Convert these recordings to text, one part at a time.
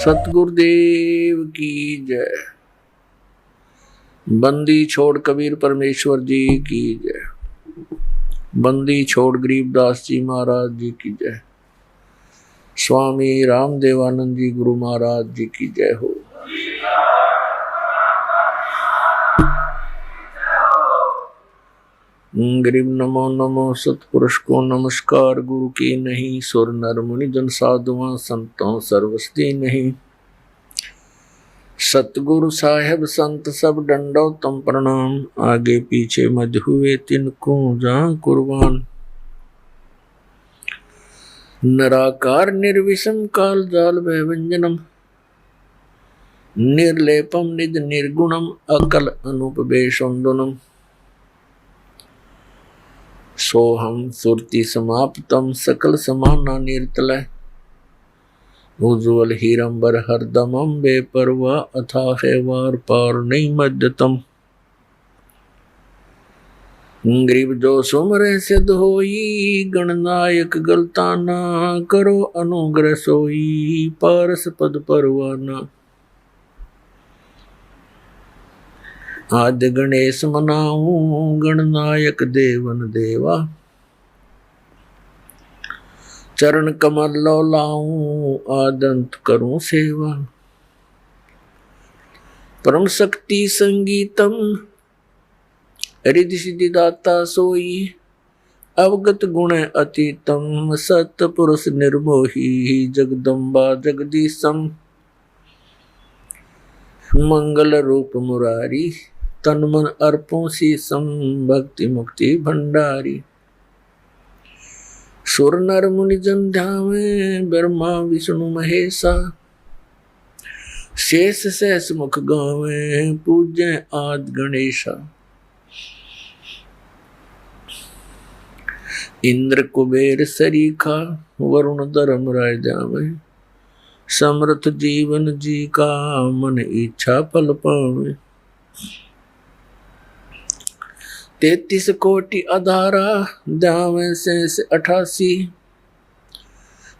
सतगुरुदेव की जय। बंदी छोड़ कबीर परमेश्वर जी की जय। बंदी छोड़ गरीबदास जी महाराज जी की जय। स्वामी रामदेवानंद जी गुरु महाराज जी की जय हो। गरीब नमो नमो सतपुरुष को नमस्कार। गुरु की नहीं सुर नर मुनि जन साधुआं संतों सर्वस्ती नहीं। सतगुरु साहेब संत सब डंडो तम प्रणाम। आगे पीछे मज हुए तिनको जहां कुर्बान। निराकार निर्विषम काल जाल व्यंजनम। निर्लेपम निज निर्गुणम अकल अनुपवेशोन्दनम। सोहम सुरति समाप्तम सकल समाना निर्तलय। उज्ज्वल हीरंबर हरदमम बेपरवा अथाह वार पार नहीं मध्यतम। गरीब जो सुमरे सिद्ध होई गणनायक गलताना। करो अनुग्रह सोई पारस पद परवाना। आद्य गणेश मनाऊं गणनायक देवन देवा। चरण कमल लो लाऊं आदंत करूं सेवा। परम शक्ति संगीतम रिद्धि सिद्धि दाता सोई। अवगत गुण अतीतम सत पुरुष निर्मोही। जगदम्बा जगदीशम मंगल रूप मुरारी। तन मन अर्पों शीसम भक्ति मुक्ति भंडारी। सुर नर मुनि जन ध्यावे ब्रह्मा विष्णु महेशा। शेष सहस मुख गावे पूज्य आद गणेशा। इंद्र कुबेर सरीखा वरुण धर्म राय जावे। समर्थ जीवन जी का मन इच्छा फल पावे। 33 कोटि अधारा ध्यावे शेष 88।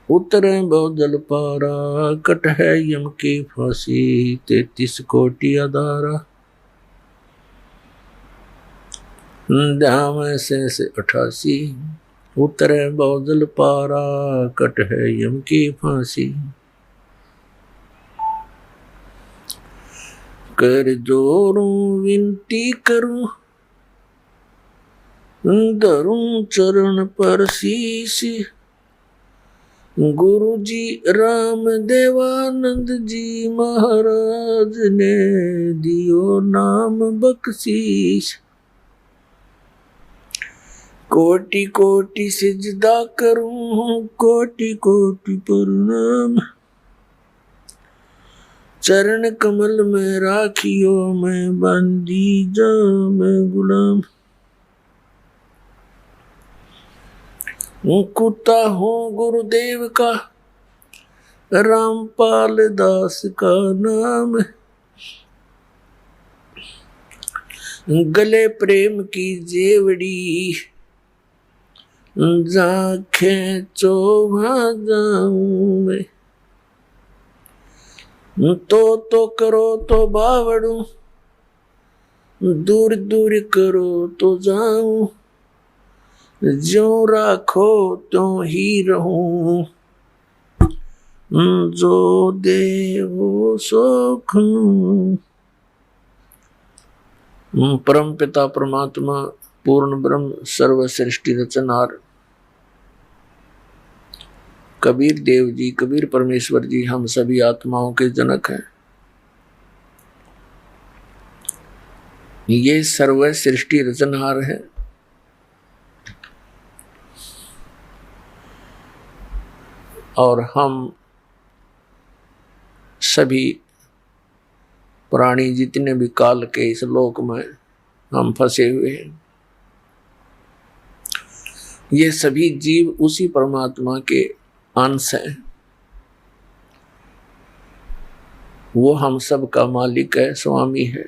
उतरे बहुजल पारा कट है यम की फांसी। 33 कोटि अधारा ध्यावे शेष 88। उतरे बहुजल पारा कट है यम की फांसी। कर जोरूं विनती करूं धरूं चरण पर शीश। गुरु जी राम देवानंद जी महाराज ने दियो नाम बख्शीश। कोटि कोटि सिजदा करूं कोटि कोटि प्रणाम। चरण कमल में राखियो मैं बंदी जा मैं गुलाम। कुत्ता हूँ गुरुदेव का रामपाल दास का नाम। गले प्रेम की जेवड़ी जा खेचो वहाँ जाऊं मैं। तो करो तो बावड़ू दूर दूर करो तो जाऊं। ज्यों राखो त्यों ही रहूं जो देवो सो खूं। परम पिता परमात्मा पूर्ण ब्रह्म सर्व सृष्टि रचनहार कबीर देव जी कबीर परमेश्वर जी हम सभी आत्माओं के जनक हैं। ये सर्व सृष्टि रचनहार है। और हम सभी प्राणी जितने भी काल के इस लोक में हम फंसे हुए हैं। ये सभी जीव उसी परमात्मा के अंश हैं। वो हम सब का मालिक है, स्वामी है।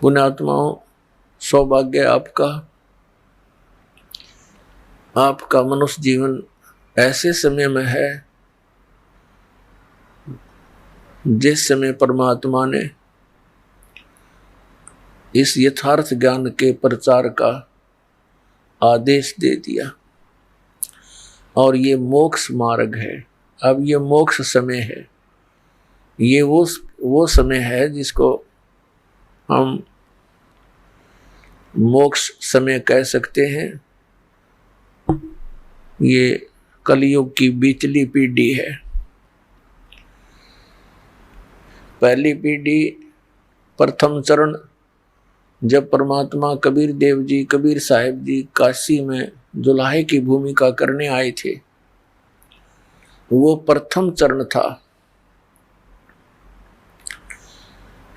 पुण्यात्माओं, सौभाग्य आपका मनुष्य जीवन ऐसे समय में है जिस समय परमात्मा ने इस यथार्थ ज्ञान के प्रचार का आदेश दे दिया और ये मोक्ष मार्ग है। अब ये मोक्ष समय है, ये वो समय है जिसको हम मोक्ष समय कह सकते हैं। ये कलयुग की बीचली पीढ़ी है। पहली पीढ़ी, प्रथम चरण, जब परमात्मा कबीर देव जी, कबीर साहिब जी काशी में जुलाहे की भूमिका करने आए थे, वो प्रथम चरण था।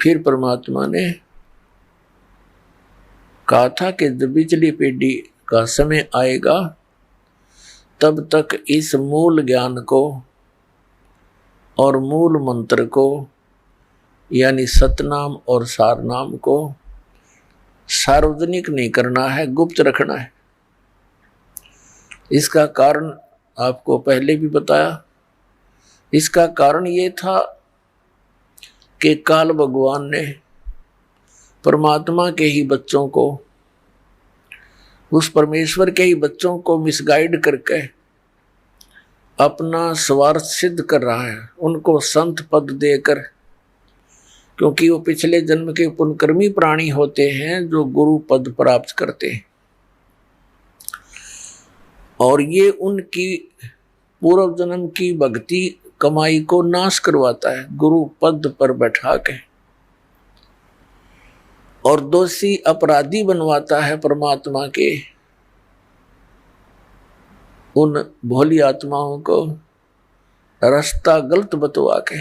फिर परमात्मा ने कहा था कि जब बिचली पीढ़ी का समय आएगा तब तक इस मूल ज्ञान को और मूल मंत्र को यानी सतनाम और सारनाम को सार्वजनिक नहीं करना है, गुप्त रखना है। इसका कारण आपको पहले भी बताया। इसका कारण ये था कि काल भगवान ने परमात्मा के ही बच्चों को, उस परमेश्वर के ही बच्चों को मिसगाइड करके अपना स्वार्थ सिद्ध कर रहा है, उनको संत पद देकर, क्योंकि वो पिछले जन्म के पुण्यकर्मी प्राणी होते हैं जो गुरु पद प्राप्त करते हैं, और ये उनकी पूर्व जन्म की भक्ति कमाई को नाश करवाता है गुरु पद पर बैठा के, और दोषी अपराधी बनवाता है परमात्मा के उन भोली आत्माओं को रास्ता गलत बतवा के।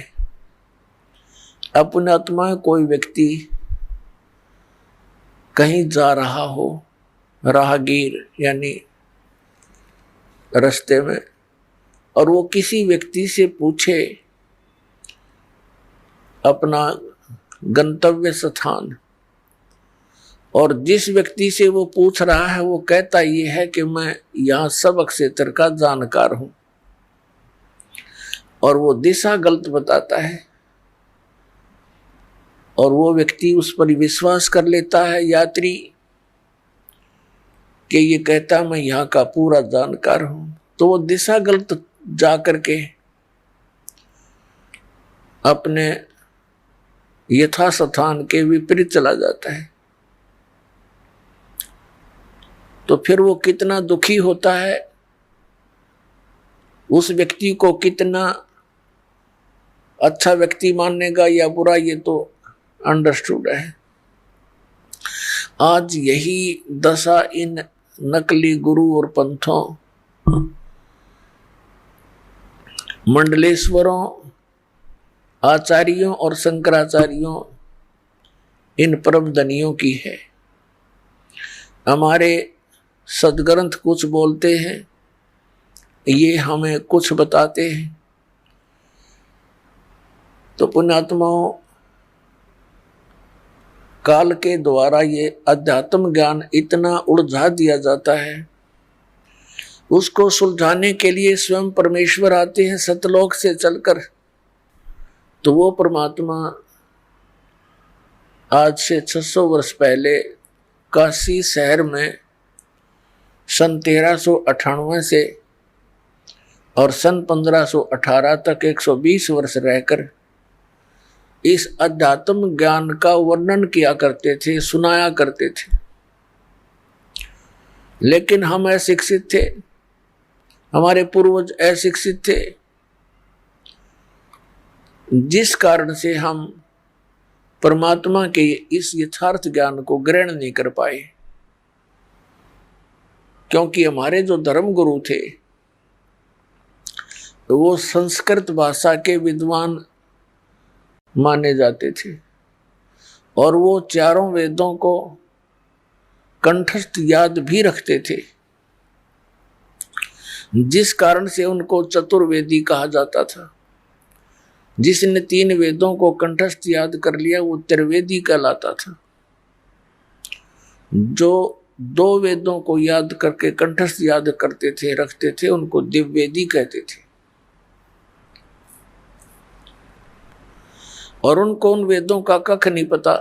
अपने आत्मा कोई व्यक्ति कहीं जा रहा हो, राहगीर यानी रास्ते में, और वो किसी व्यक्ति से पूछे अपना गंतव्य स्थान, और जिस व्यक्ति से वो पूछ रहा है वो कहता ये है कि मैं यहाँ सब क्षेत्र का जानकार हूं, और वो दिशा गलत बताता है, और वो व्यक्ति उस पर विश्वास कर लेता है यात्री कि ये कहता मैं यहाँ का पूरा जानकार हूं, तो वो दिशा गलत जा करके अपने यथास्थान के विपरीत चला जाता है। तो फिर वो कितना दुखी होता है, उस व्यक्ति को कितना अच्छा व्यक्ति मानेगा या बुरा, ये तो अंडरस्टूड है। आज यही दशा इन नकली गुरु और पंथों, मंडलेश्वरों, आचार्यों और शंकराचार्यों, इन परम धनियों की है। हमारे सदग्रंथ कुछ बोलते हैं, ये हमें कुछ बताते हैं, तो पुण्यात्माओं काल के द्वारा ये अध्यात्म ज्ञान इतना उलझा दिया जाता है, उसको सुलझाने के लिए स्वयं परमेश्वर आते हैं सतलोक से चलकर। तो वो परमात्मा आज से 600 वर्ष पहले काशी शहर में सन 1398 से और सन 1518 तक 120 वर्ष रहकर इस अध्यात्म ज्ञान का वर्णन किया करते थे, सुनाया करते थे। लेकिन हम अशिक्षित थे, हमारे पूर्वज अशिक्षित थे, जिस कारण से हम परमात्मा के इस यथार्थ ज्ञान को ग्रहण नहीं कर पाए। क्योंकि हमारे जो धर्म गुरु थे वो संस्कृत भाषा के विद्वान माने जाते थे, और वो चारों वेदों को कंठस्थ याद भी रखते थे, जिस कारण से उनको चतुर्वेदी कहा जाता था। जिसने 3 वेदों को कंठस्थ याद कर लिया वो त्रिवेदी कहलाता था। जो 2 वेदों को याद करके कंठस्थ याद करते थे, रखते थे, उनको दिव्यवेदी कहते थे। और उनको उन वेदों का कख नहीं पता,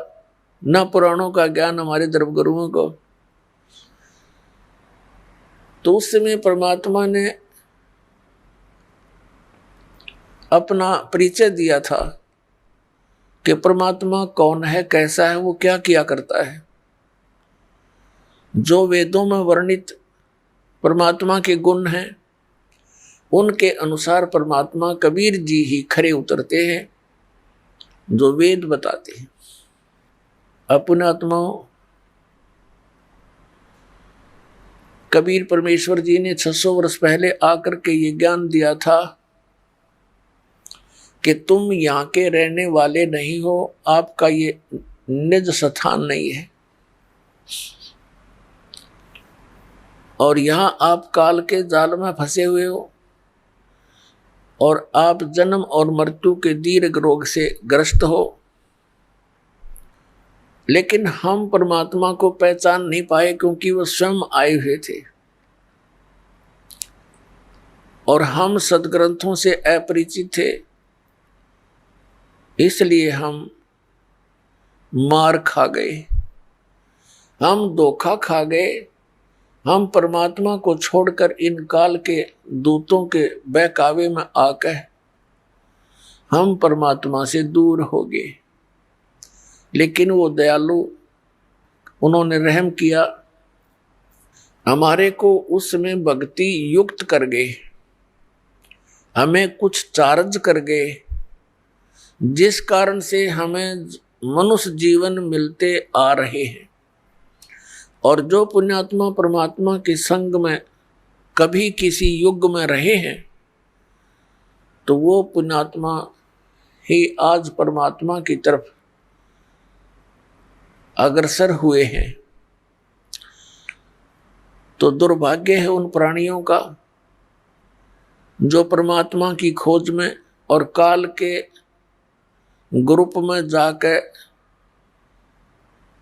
न पुराणों का ज्ञान हमारे धर्मगुरुओं को। तो उस समय परमात्मा ने अपना परिचय दिया था कि परमात्मा कौन है, कैसा है, वो क्या किया करता है। जो वेदों में वर्णित परमात्मा के गुण हैं, उनके अनुसार परमात्मा कबीर जी ही खरे उतरते हैं, जो वेद बताते हैं। अपने आत्माओं, कबीर परमेश्वर जी ने 600 वर्ष पहले आकर के ये ज्ञान दिया था कि तुम यहाँ के रहने वाले नहीं हो, आपका ये निज स्थान नहीं है, और यहाँ आप काल के जाल में फंसे हुए हो, और आप जन्म और मृत्यु के दीर्घ रोग से ग्रस्त हो। लेकिन हम परमात्मा को पहचान नहीं पाए, क्योंकि वो स्वयं आए हुए थे और हम सदग्रंथों से अपरिचित थे, इसलिए हम मार खा गए, हम धोखा खा गए। हम परमात्मा को छोड़कर इन काल के दूतों के बहकावे में आकर हम परमात्मा से दूर हो गए। लेकिन वो दयालु, उन्होंने रहम किया, हमारे को उस समय भक्ति युक्त कर गए, हमें कुछ चार्ज कर गए, जिस कारण से हमें मनुष्य जीवन मिलते आ रहे हैं। और जो पुण्यात्मा परमात्मा के संग में कभी किसी युग में रहे हैं, तो वो पुण्यात्मा ही आज परमात्मा की तरफ अग्रसर हुए हैं। तो दुर्भाग्य है उन प्राणियों का जो परमात्मा की खोज में और काल के ग्रुप में जाकर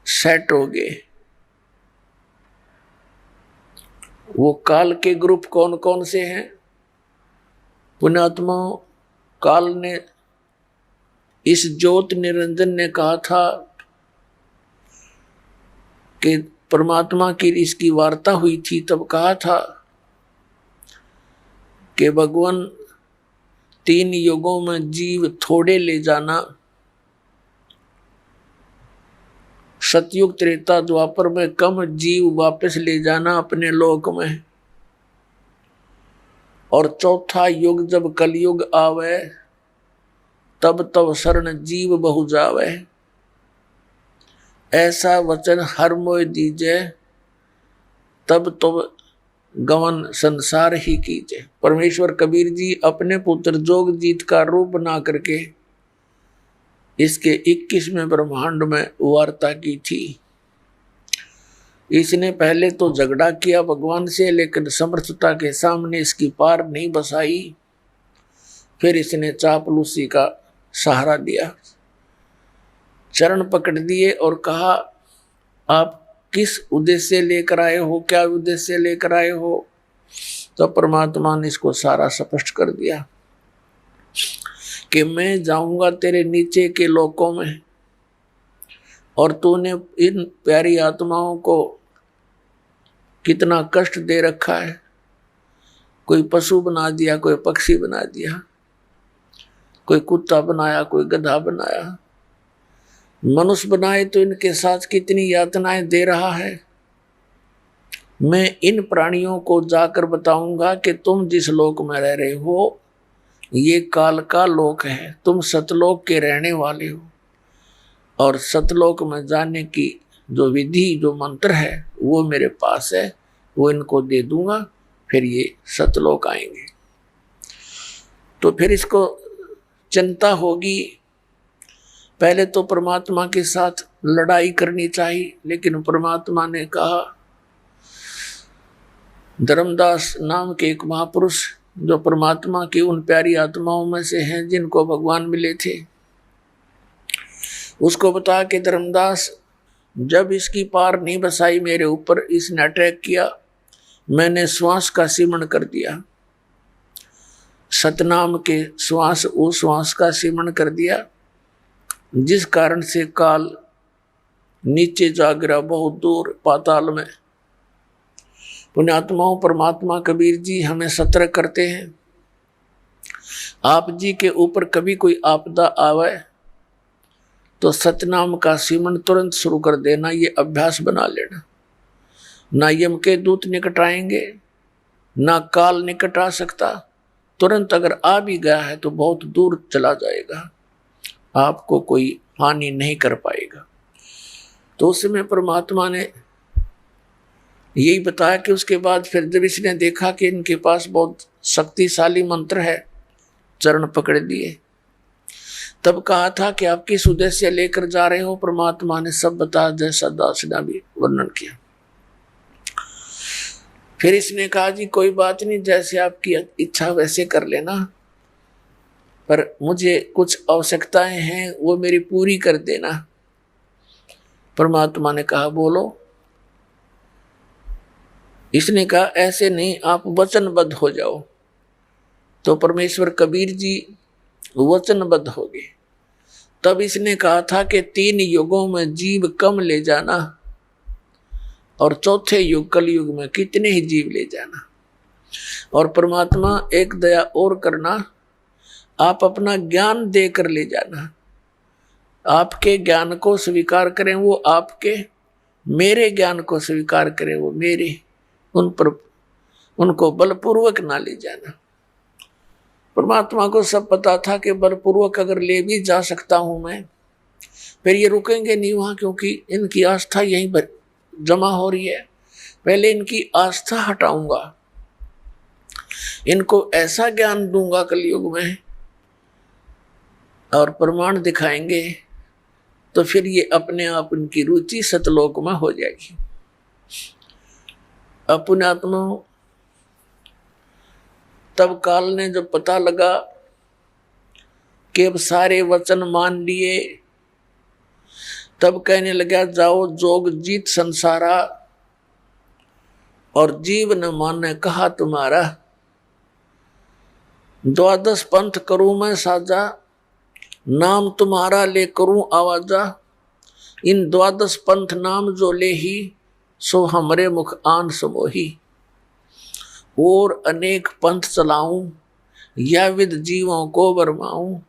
सेट हो गए। वो काल के ग्रुप कौन कौन से हैं? पुण्यात्मा, काल ने, इस ज्योत निरंजन ने कहा था कि परमात्मा की इसकी वार्ता हुई थी, तब कहा था कि भगवान 3 युगों में जीव थोड़े ले जाना, सतयुग त्रेता द्वापर में कम जीव वापस ले जाना अपने लोक में, और चौथा युग जब कलयुग आवे तब तब शरण जीव बहु जावे। ऐसा वचन हर मोय दीजे, तब तो गवन संसार ही कीजे। परमेश्वर कबीर जी अपने पुत्र जोगजीत का रूप बना करके इसके 21वें ब्रह्मांड में वार्ता की थी। इसने पहले तो झगड़ा किया भगवान से, लेकिन समर्थता के सामने इसकी पार नहीं बसाई। फिर इसने चापलूसी का सहारा दिया, चरण पकड़ दिए और कहा, आप किस उद्देश्य लेकर आए हो, क्या उद्देश्य लेकर आए हो? तो परमात्मा ने इसको सारा स्पष्ट कर दिया कि मैं जाऊंगा तेरे नीचे के लोकों में, और तूने इन प्यारी आत्माओं को कितना कष्ट दे रखा है। कोई पशु बना दिया, कोई पक्षी बना दिया, कोई कुत्ता बनाया, कोई गधा बनाया, मनुष्य बनाए तो इनके साथ कितनी यातनाएं दे रहा है। मैं इन प्राणियों को जाकर बताऊंगा कि तुम जिस लोक में रह रहे हो ये काल का लोक है, तुम सतलोक के रहने वाले हो, और सतलोक में जाने की जो विधि, जो मंत्र है वो मेरे पास है, वो इनको दे दूंगा, फिर ये सतलोक आएंगे। तो फिर इसको चिंता होगी, पहले तो परमात्मा के साथ लड़ाई करनी चाहिए, लेकिन परमात्मा ने कहा, धर्मदास नाम के एक महापुरुष जो परमात्मा की उन प्यारी आत्माओं में से हैं जिनको भगवान मिले थे, उसको बता के धर्मदास जब इसकी पार नहीं बसाई मेरे ऊपर, इसने अटैक किया, मैंने श्वास का सिमरण कर दिया, सतनाम के श्वास, उस श्वास का सिमरण कर दिया, जिस कारण से काल नीचे जा गिरा बहुत दूर पाताल में। पुण्यात्माओं, परमात्मा कबीर जी हमें सतर्क करते हैं। आप जी के ऊपर कभी कोई आपदा आवे तो सतनाम का सिमरण तुरंत शुरू कर देना, ये अभ्यास बना लेना। ना यम के दूत निकट आएंगे, ना काल निकट आ सकता, तुरंत अगर आ भी गया है तो बहुत दूर चला जाएगा, आपको कोई हानि नहीं कर पाएगा। तो उस समय परमात्मा ने यही बताया कि उसके बाद फिर जब इसने देखा कि इनके पास बहुत शक्तिशाली मंत्र है, चरण पकड़ लिए, तब कहा था कि आप किस उद्देश्य लेकर जा रहे हो। परमात्मा ने सब बताया, जैसा दास ने भी वर्णन किया। फिर इसने कहा जी कोई बात नहीं, जैसे आपकी इच्छा वैसे कर लेना, पर मुझे कुछ आवश्यकताएं हैं, वो मेरी पूरी कर देना। परमात्मा ने कहा बोलो। इसने कहा ऐसे नहीं, आप वचनबद्ध हो जाओ। तो परमेश्वर कबीर जी वचनबद्ध हो गए। तब इसने कहा था कि 3 युगों में जीव कम ले जाना और चौथे युग कलयुग में कितने ही जीव ले जाना। और परमात्मा एक दया और करना, आप अपना ज्ञान देकर ले जाना, आपके ज्ञान को स्वीकार करें वो आपके, मेरे ज्ञान को स्वीकार करें वो मेरे, उन पर उनको बलपूर्वक ना ले जाना। परमात्मा को सब पता था कि बलपूर्वक अगर ले भी जा सकता हूं मैं, फिर ये रुकेंगे नहीं वहां, क्योंकि इनकी आस्था यहीं पर जमा हो रही है। पहले इनकी आस्था हटाऊंगा, इनको ऐसा ज्ञान दूंगा कलयुग में और प्रमाण दिखाएंगे, तो फिर ये अपने आप उनकी रुचि सतलोक में हो जाएगी। पुण्यात्मा, तब काल ने जब पता लगा कि अब सारे वचन मान लिए, तब कहने लगा जाओ जोग जीत संसारा और जीव न माने कहा तुम्हारा। 12 पंथ करूं मैं साजा, नाम तुम्हारा ले करूं आवाजा। इन 12 पंथ नाम जो ले ही, सो हमरे मुख आन समोही। और अनेक पंथ चलाऊं, या विद जीवों को बरमाऊं।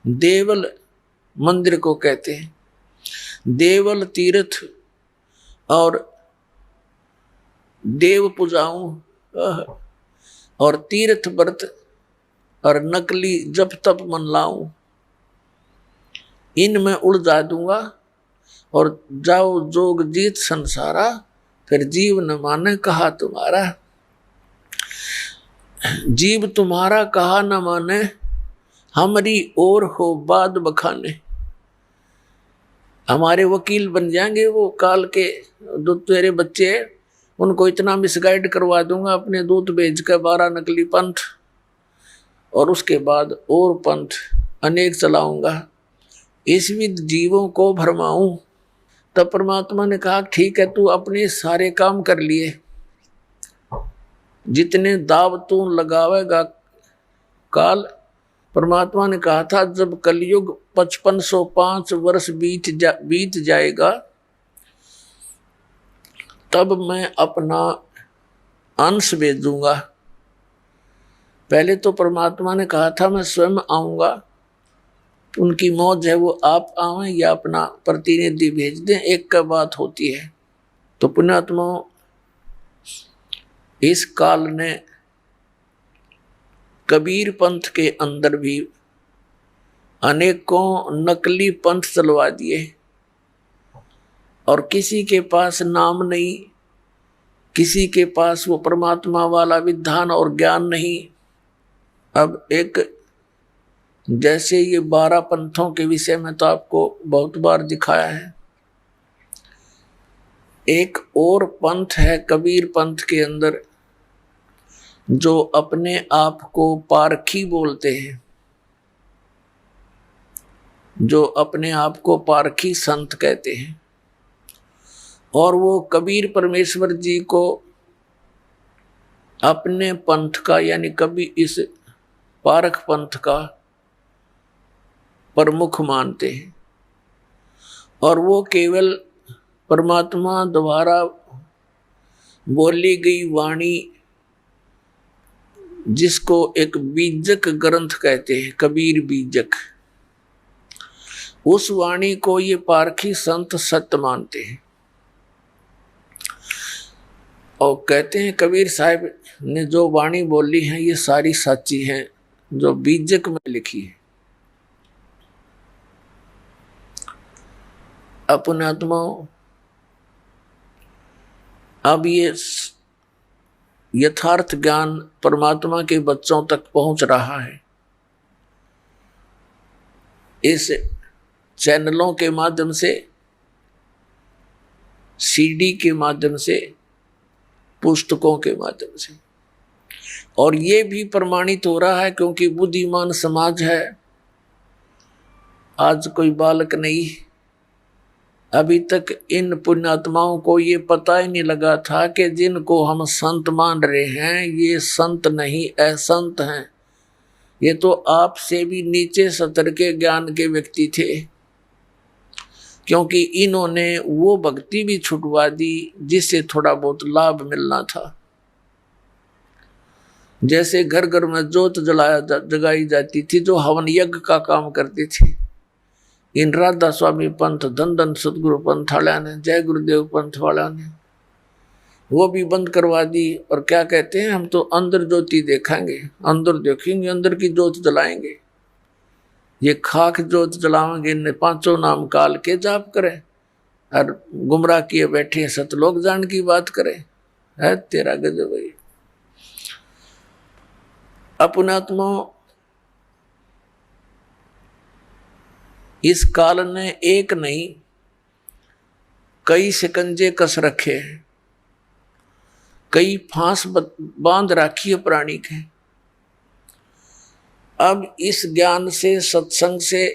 देवल मंदिर को कहते हैं, देवल तीर्थ और देव पूजाऊं, और तीर्थ व्रत और नकली जप तप मन लाऊं। इनमें उलझा दूंगा और जाओ जोग जीत संसारा, फिर जीव न माने कहा तुम्हारा। जीव तुम्हारा कहा न माने, हमारी और हो बाद बखाने। हमारे वकील बन जाएंगे वो काल के, जो तेरे बच्चे उनको इतना मिसगाइड करवा दूंगा, अपने दूत भेज कर 12 नकली पंथ, और उसके बाद और पंथ अनेक चलाऊंगा, इस विद जीवों को भरमाऊं। तब परमात्मा ने कहा ठीक है, तू अपने सारे काम कर लिए, जितने दाव तू लगावेगा काल। परमात्मा ने कहा था जब कलयुग 5505 वर्ष बीत जाएगा, तब मैं अपना अंश भेजूंगा। पहले तो परमात्मा ने कहा था मैं स्वयं आऊंगा, उनकी मौज है वो आप आवें या अपना प्रतिनिधि भेज दें, एक का बात होती है। तो पुण्यात्मा, इस काल ने कबीर पंथ के अंदर भी अनेकों नकली पंथ चलवा दिए, और किसी के पास नाम नहीं, किसी के पास वो परमात्मा वाला विधान और ज्ञान नहीं। अब एक जैसे ये 12 पंथों के विषय में तो आपको बहुत बार दिखाया है, एक और पंथ है कबीर पंथ के अंदर, जो अपने आप को पारखी बोलते हैं, जो अपने आप को पारखी संत कहते हैं। और वो कबीर परमेश्वर जी को अपने पंथ का यानी कभी इस पारख पंथ का प्रमुख मानते हैं और वो केवल परमात्मा द्वारा बोली गई वाणी जिसको एक बीजक ग्रंथ कहते हैं, कबीर बीजक, उस वाणी को ये पारखी संत सत्य मानते हैं और कहते हैं कबीर साहब ने जो वाणी बोली है ये सारी सच्ची है जो बीजक में लिखी है। अपने आत्माओं, अब ये यथार्थ ज्ञान परमात्मा के बच्चों तक पहुंच रहा है इस चैनलों के माध्यम से, सीडी के माध्यम से, पुस्तकों के माध्यम से, और ये भी प्रमाणित हो रहा है क्योंकि बुद्धिमान समाज है। आज कोई बालक नहीं, अभी तक इन पुण्यात्माओं को ये पता ही नहीं लगा था कि जिनको हम संत मान रहे हैं ये संत नहीं असंत हैं, ये तो आपसे भी नीचे स्तर के ज्ञान के व्यक्ति थे, क्योंकि इन्होंने वो भक्ति भी छुटवा दी जिससे थोड़ा बहुत लाभ मिलना था। जैसे घर घर में जोत जगाई जाती थी जो हवन यज्ञ का काम करती थी, इन राधा स्वामी पंथ, धन धन सतगुरु पंथ वाला ने, जय गुरुदेव पंथ वाला ने वो भी बंद करवा दी और क्या कहते हैं, हम तो अंदर ज्योति देखेंगे, अंदर देखेंगे, अंदर की जोत जलाएंगे, ये खाक जोत जलाएंगे, ने पांचों नाम काल के जाप करें और गुमराह किए बैठे सतलोक जान की बात करें। है तेरा गजब भाई। अपनात्मा, इस काल ने एक नहीं कई शिकंजे कस रखे हैं, कई फांस बांध राखी है प्राणी के। अब इस ज्ञान से, सत्संग से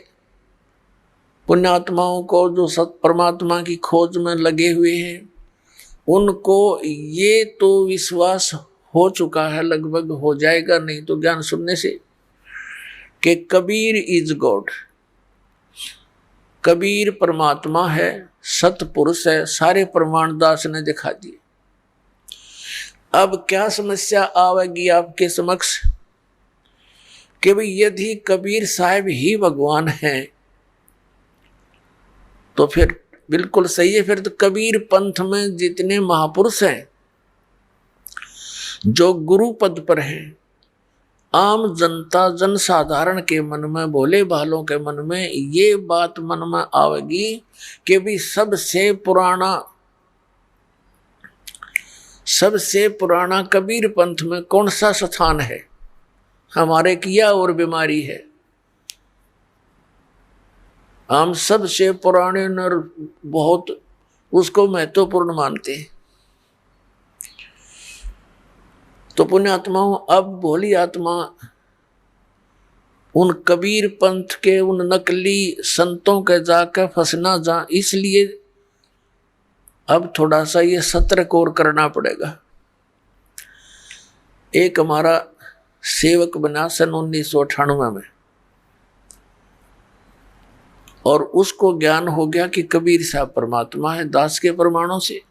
पुण्यात्माओं को जो सत परमात्मा की खोज में लगे हुए हैं उनको ये तो विश्वास हो चुका है, लगभग हो जाएगा नहीं तो ज्ञान सुनने से, कि कबीर इज गॉड, कबीर परमात्मा है, सतपुरुष है, सारे प्रमाण दास ने दिखा दिए। अब क्या समस्या आवेगी आपके समक्ष कि भाई यदि कबीर साहब ही भगवान हैं तो फिर बिल्कुल सही है, फिर तो कबीर पंथ में जितने महापुरुष हैं जो गुरु पद पर हैं, आम जनता जनसाधारण के मन में, भोले भालों के मन में ये बात मन में आवेगी कि भी सबसे पुराना कबीर पंथ में कौन सा स्थान है, हमारे किया और बीमारी है। हम सबसे पुराने नर बहुत उसको महत्वपूर्ण मानते हैं। तो पुण्यात्माओं, अब भोली आत्मा उन कबीर पंथ के उन नकली संतों के जाकर फंसना जा, इसलिए अब थोड़ा सा ये सतर्क और करना पड़ेगा। एक हमारा सेवक बना सन 1998 में और उसको ज्ञान हो गया कि कबीर साहब परमात्मा है दास के प्रमाणों से।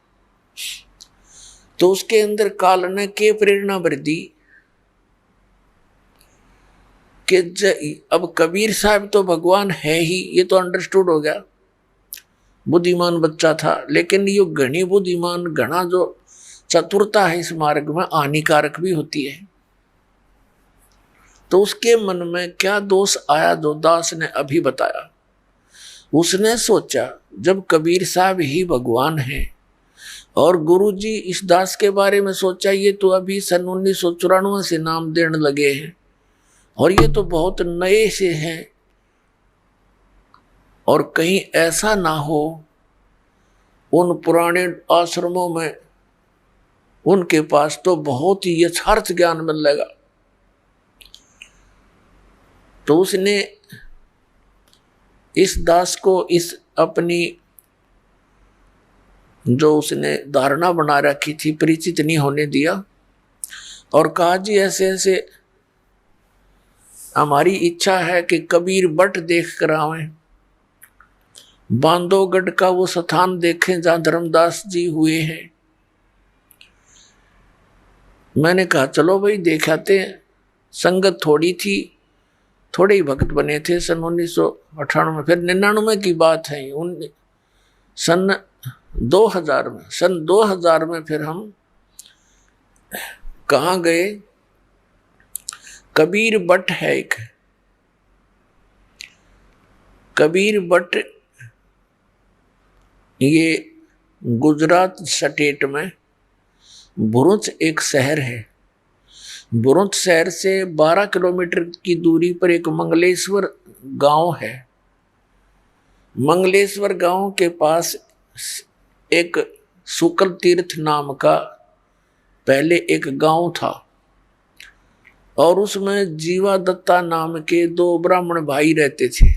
तो उसके अंदर काल ने के प्रेरणा भर दी कि अब कबीर साहब तो भगवान है ही, ये तो अंडरस्टूड हो गया, बुद्धिमान बच्चा था, लेकिन ये घनी बुद्धिमान, घना जो चतुरता है इस मार्ग में हानिकारक भी होती है। तो उसके मन में क्या दोष आया जो दास ने अभी बताया। उसने सोचा जब कबीर साहब ही भगवान हैं और गुरुजी इस दास के बारे में सोचा, ये तो अभी सन 1994 से नाम देने लगे हैं और ये तो बहुत नए से हैं, और कहीं ऐसा ना हो उन पुराने आश्रमों में उनके पास तो बहुत ही यथार्थ ज्ञान मिलेगा। तो उसने इस दास को इस अपनी जो उसने धारणा बना रखी थी परिचित नहीं होने दिया और कहा जी ऐसे ऐसे हमारी इच्छा है कि कबीर बट देख कर आवें, बांधवगढ़ का वो स्थान देखें जहां धर्मदास जी हुए हैं। मैंने कहा चलो भाई देख आते हैं। संगत थोड़ी थी, थोड़े ही भक्त बने थे सन 1998, फिर 99 की बात है। सन 2000 में फिर हम कहाँ गए, कबीर बट है एक, कबीर बट ये गुजरात स्टेट में भरूच एक शहर है। भरूच शहर से 12 किलोमीटर की दूरी पर एक मंगलेश्वर गांव है। मंगलेश्वर गांव के पास एक शुक्ल तीर्थ नाम का पहले एक गांव था और उसमें जीवा दत्ता नाम के 2 ब्राह्मण भाई रहते थे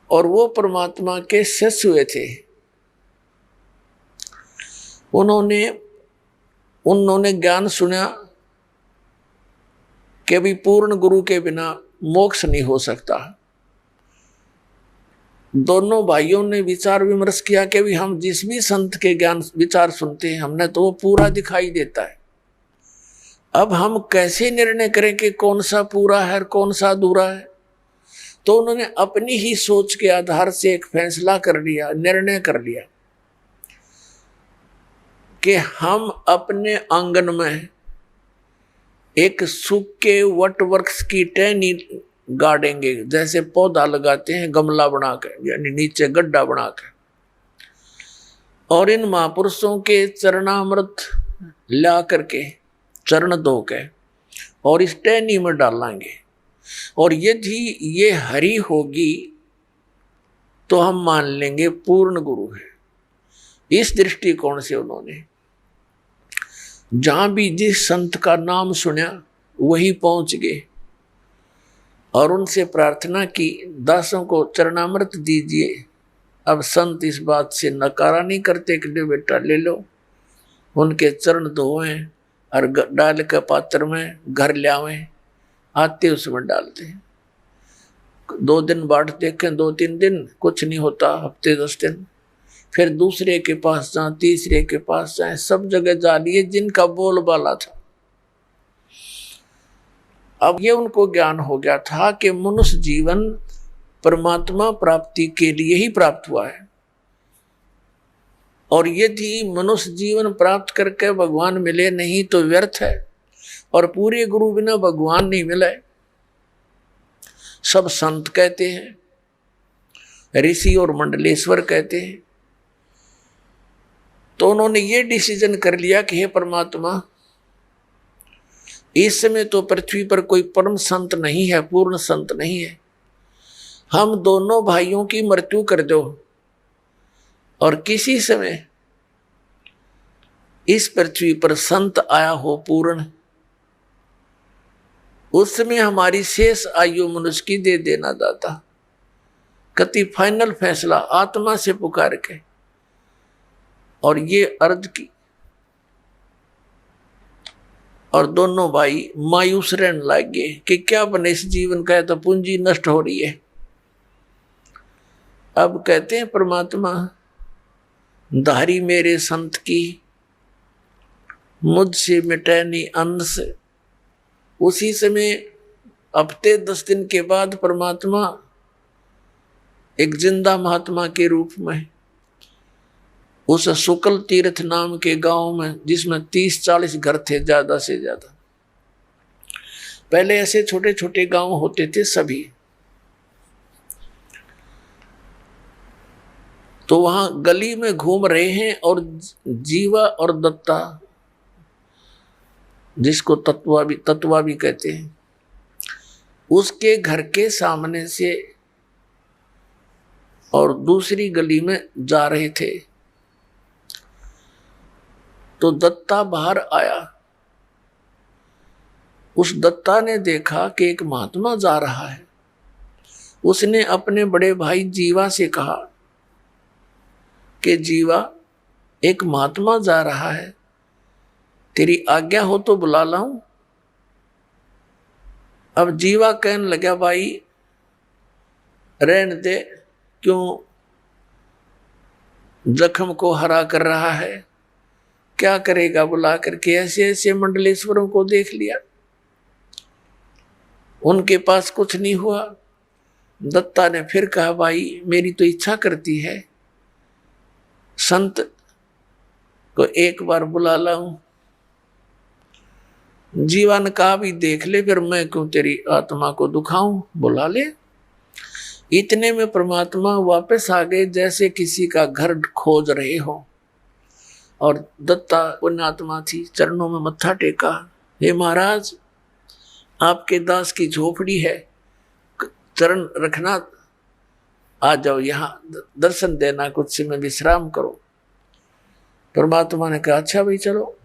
और वो परमात्मा के शिष्य हुए थे। उन्होंने ज्ञान सुना कि अभी पूर्ण गुरु के बिना मोक्ष नहीं हो सकता। दोनों भाइयों ने विचार विमर्श किया कि भी हम जिस भी संत के ज्ञान विचार सुनते हैं हमने तो वो पूरा दिखाई देता है, अब हम कैसे निर्णय करें कि कौन सा पूरा है और कौन सा अधूरा है। तो उन्होंने अपनी ही सोच के आधार से एक फैसला कर लिया, निर्णय कर लिया कि हम अपने आंगन में एक सूखे वट वृक्ष की टहनी गाड़ेंगे, जैसे पौधा लगाते हैं गमला बनाकर, यानी नीचे गड्ढा बनाकर, और इन महापुरुषों के चरणामृत ला करके चरण धो के और इस टहनी में डालेंगे और यदि ये हरी होगी तो हम मान लेंगे पूर्ण गुरु है। इस दृष्टिकोण से उन्होंने जहां भी जिस संत का नाम सुना वही पहुंच गए और उनसे प्रार्थना की, दासों को चरणामृत दीजिए। अब संत इस बात से नकारा नहीं करते कि बेटा ले लो, उनके चरण धोएं और डाल के पात्र में घर ले आवें, आते उसमें डालते हैं। 2 दिन बाट देखें, 2-3 दिन कुछ नहीं होता, हफ्ते 10 दिन, फिर दूसरे के पास जाए, तीसरे के पास जाए, सब जगह जा लिए जिनका बोलबाला था। अब ये उनको ज्ञान हो गया था कि मनुष्य जीवन परमात्मा प्राप्ति के लिए ही प्राप्त हुआ है और यदि मनुष्य जीवन प्राप्त करके भगवान मिले नहीं तो व्यर्थ है और पूरे गुरु बिना भगवान नहीं मिले। सब संत कहते हैं, ऋषि और मंडलेश्वर कहते हैं। तो उन्होंने ये डिसीजन कर लिया कि हे परमात्मा, इस समय तो पृथ्वी पर कोई परम संत नहीं है, पूर्ण संत नहीं है, हम दोनों भाइयों की मृत्यु कर दो और किसी समय इस पृथ्वी पर संत आया हो पूर्ण, उस समय हमारी शेष आयु मनुष्य की दे देना दाता। कति फाइनल फैसला आत्मा से पुकार के और ये अर्ज की और दोनों भाई मायूस रहने लगे कि क्या बने इस जीवन का, तो पूंजी नष्ट हो रही है। अब कहते हैं परमात्मा, धारी मेरे संत की मुझसे मिटे नहीं अंश। उसी समय हफ्ते 10 दिन के बाद परमात्मा एक जिंदा महात्मा के रूप में उस शुक्ल तीर्थ नाम के गांव में, जिसमें 30-40 घर थे ज्यादा से ज्यादा, पहले ऐसे छोटे छोटे गांव होते थे सभी, तो वहां गली में घूम रहे हैं और जीवा और दत्ता, जिसको तत्वा भी कहते हैं, उसके घर के सामने से और दूसरी गली में जा रहे थे। तो दत्ता बाहर आया। उस दत्ता ने देखा कि एक महात्मा जा रहा है। उसने अपने बड़े भाई जीवा से कहा कि जीवा एक महात्मा जा रहा है, तेरी आज्ञा हो तो बुला लाऊं। अब जीवा कहने लगा भाई रहने दे, क्यों जख्म को हरा कर रहा है, क्या करेगा बुला करके। ऐसे ऐसे मंडलेश्वरों को देख लिया, उनके पास कुछ नहीं हुआ। दत्ता ने फिर कहा भाई मेरी तो इच्छा करती है संत को एक बार बुला लाऊं। जीवा ने कहा भी देख ले, फिर मैं क्यों तेरी आत्मा को दुखाऊं, बुला ले। इतने में परमात्मा वापस आ गए, जैसे किसी का घर खोज रहे हो। और दत्ता पुण्यात्मा थी, चरणों में मत्था टेका, हे महाराज आपके दास की झोपड़ी है, चरण रखना, आ जाओ यहाँ दर्शन देना, कुछ समय विश्राम करो। परमात्मा ने कहा अच्छा भाई चलो।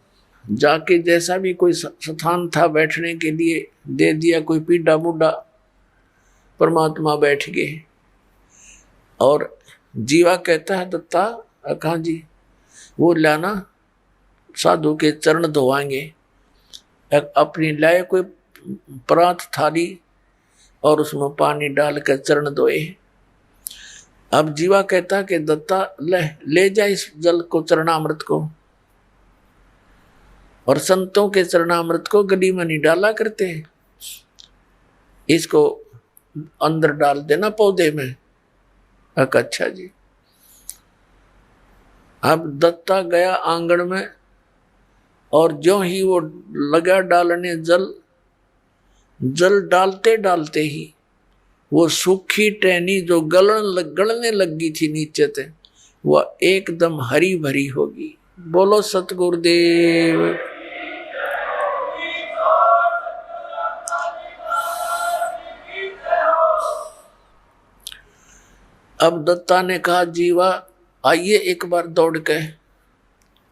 जाके जैसा भी कोई स्थान था बैठने के लिए दे दिया, कोई पीढ़ा बूढ़ा, परमात्मा बैठ गए। और जीवा कहता है दत्ता कहाँ जी, वो लाना साधु के चरण धोवाएंगे। अपनी लाए कोई परात थाली और उसमें पानी डालकर चरण धोए। अब जीवा कहता कि दत्ता ले जा इस जल को, चरणामृत को, और संतों के चरणामृत को गली में नहीं डाला करते, इसको अंदर डाल देना पौधे में। अच्छा जी। अब दत्ता गया आंगन में, और जो ही वो लगा डालने जल डालते डालते ही वो सूखी टहनी जो गलने लगी थी नीचे से, वह एकदम हरी भरी होगी। बोलो सतगुरुदेव। अब दत्ता ने कहा जीवा आइए एक बार दौड़ के,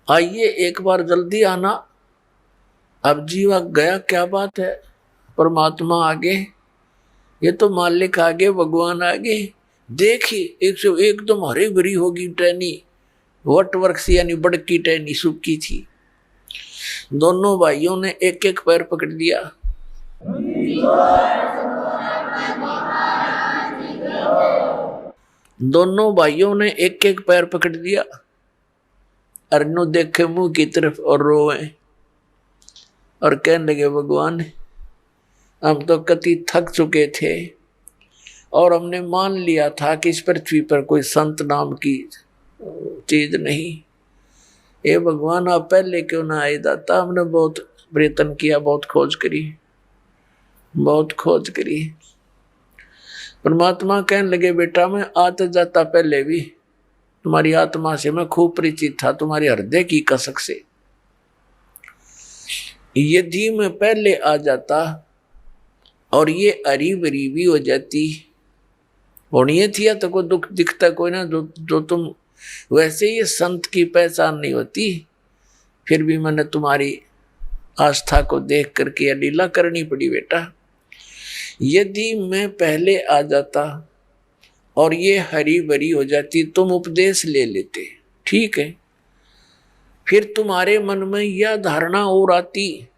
आइए एक बार जल्दी आना। अब जीवा गया, क्या बात है, परमात्मा आगे, ये तो मालिक आगे, भगवान आगे। देखिए एकदम हरी भरी होगी टहनी, वट वृक्ष यानी बड़की टहनी सूखी थी। दोनों भाइयों ने एक एक पैर पकड़ लिया। दोनों भाइयों ने एक एक पैर पकड़ लिया। अरनु देखे मुंह की तरफ और रोए और कहने लगे भगवान हम तो कति थक चुके थे, और हमने मान लिया था कि इस पृथ्वी पर कोई संत नाम की चीज नहीं। ये भगवान आप पहले क्यों ना आए दाता, हमने बहुत प्रयत्न किया, बहुत खोज करी, बहुत खोज करी। परमात्मा कहने लगे बेटा मैं आता जाता पहले भी तुम्हारी आत्मा से मैं खूब परिचित था, तुम्हारे हृदय की कसक से। यदि मैं पहले आ जाता और ये हरी भरी भी हो जाती, होनी थी तो कोई दुख दिखता कोई ना, जो तुम वैसे ये संत की पहचान नहीं होती। फिर भी मैंने तुम्हारी आस्था को देख करके यह लीला करनी पड़ी बेटा। यदि मैं पहले आ जाता और ये हरी भरी हो जाती, तुम उपदेश ले लेते, ठीक है, फिर तुम्हारे मन में यह धारणा और आती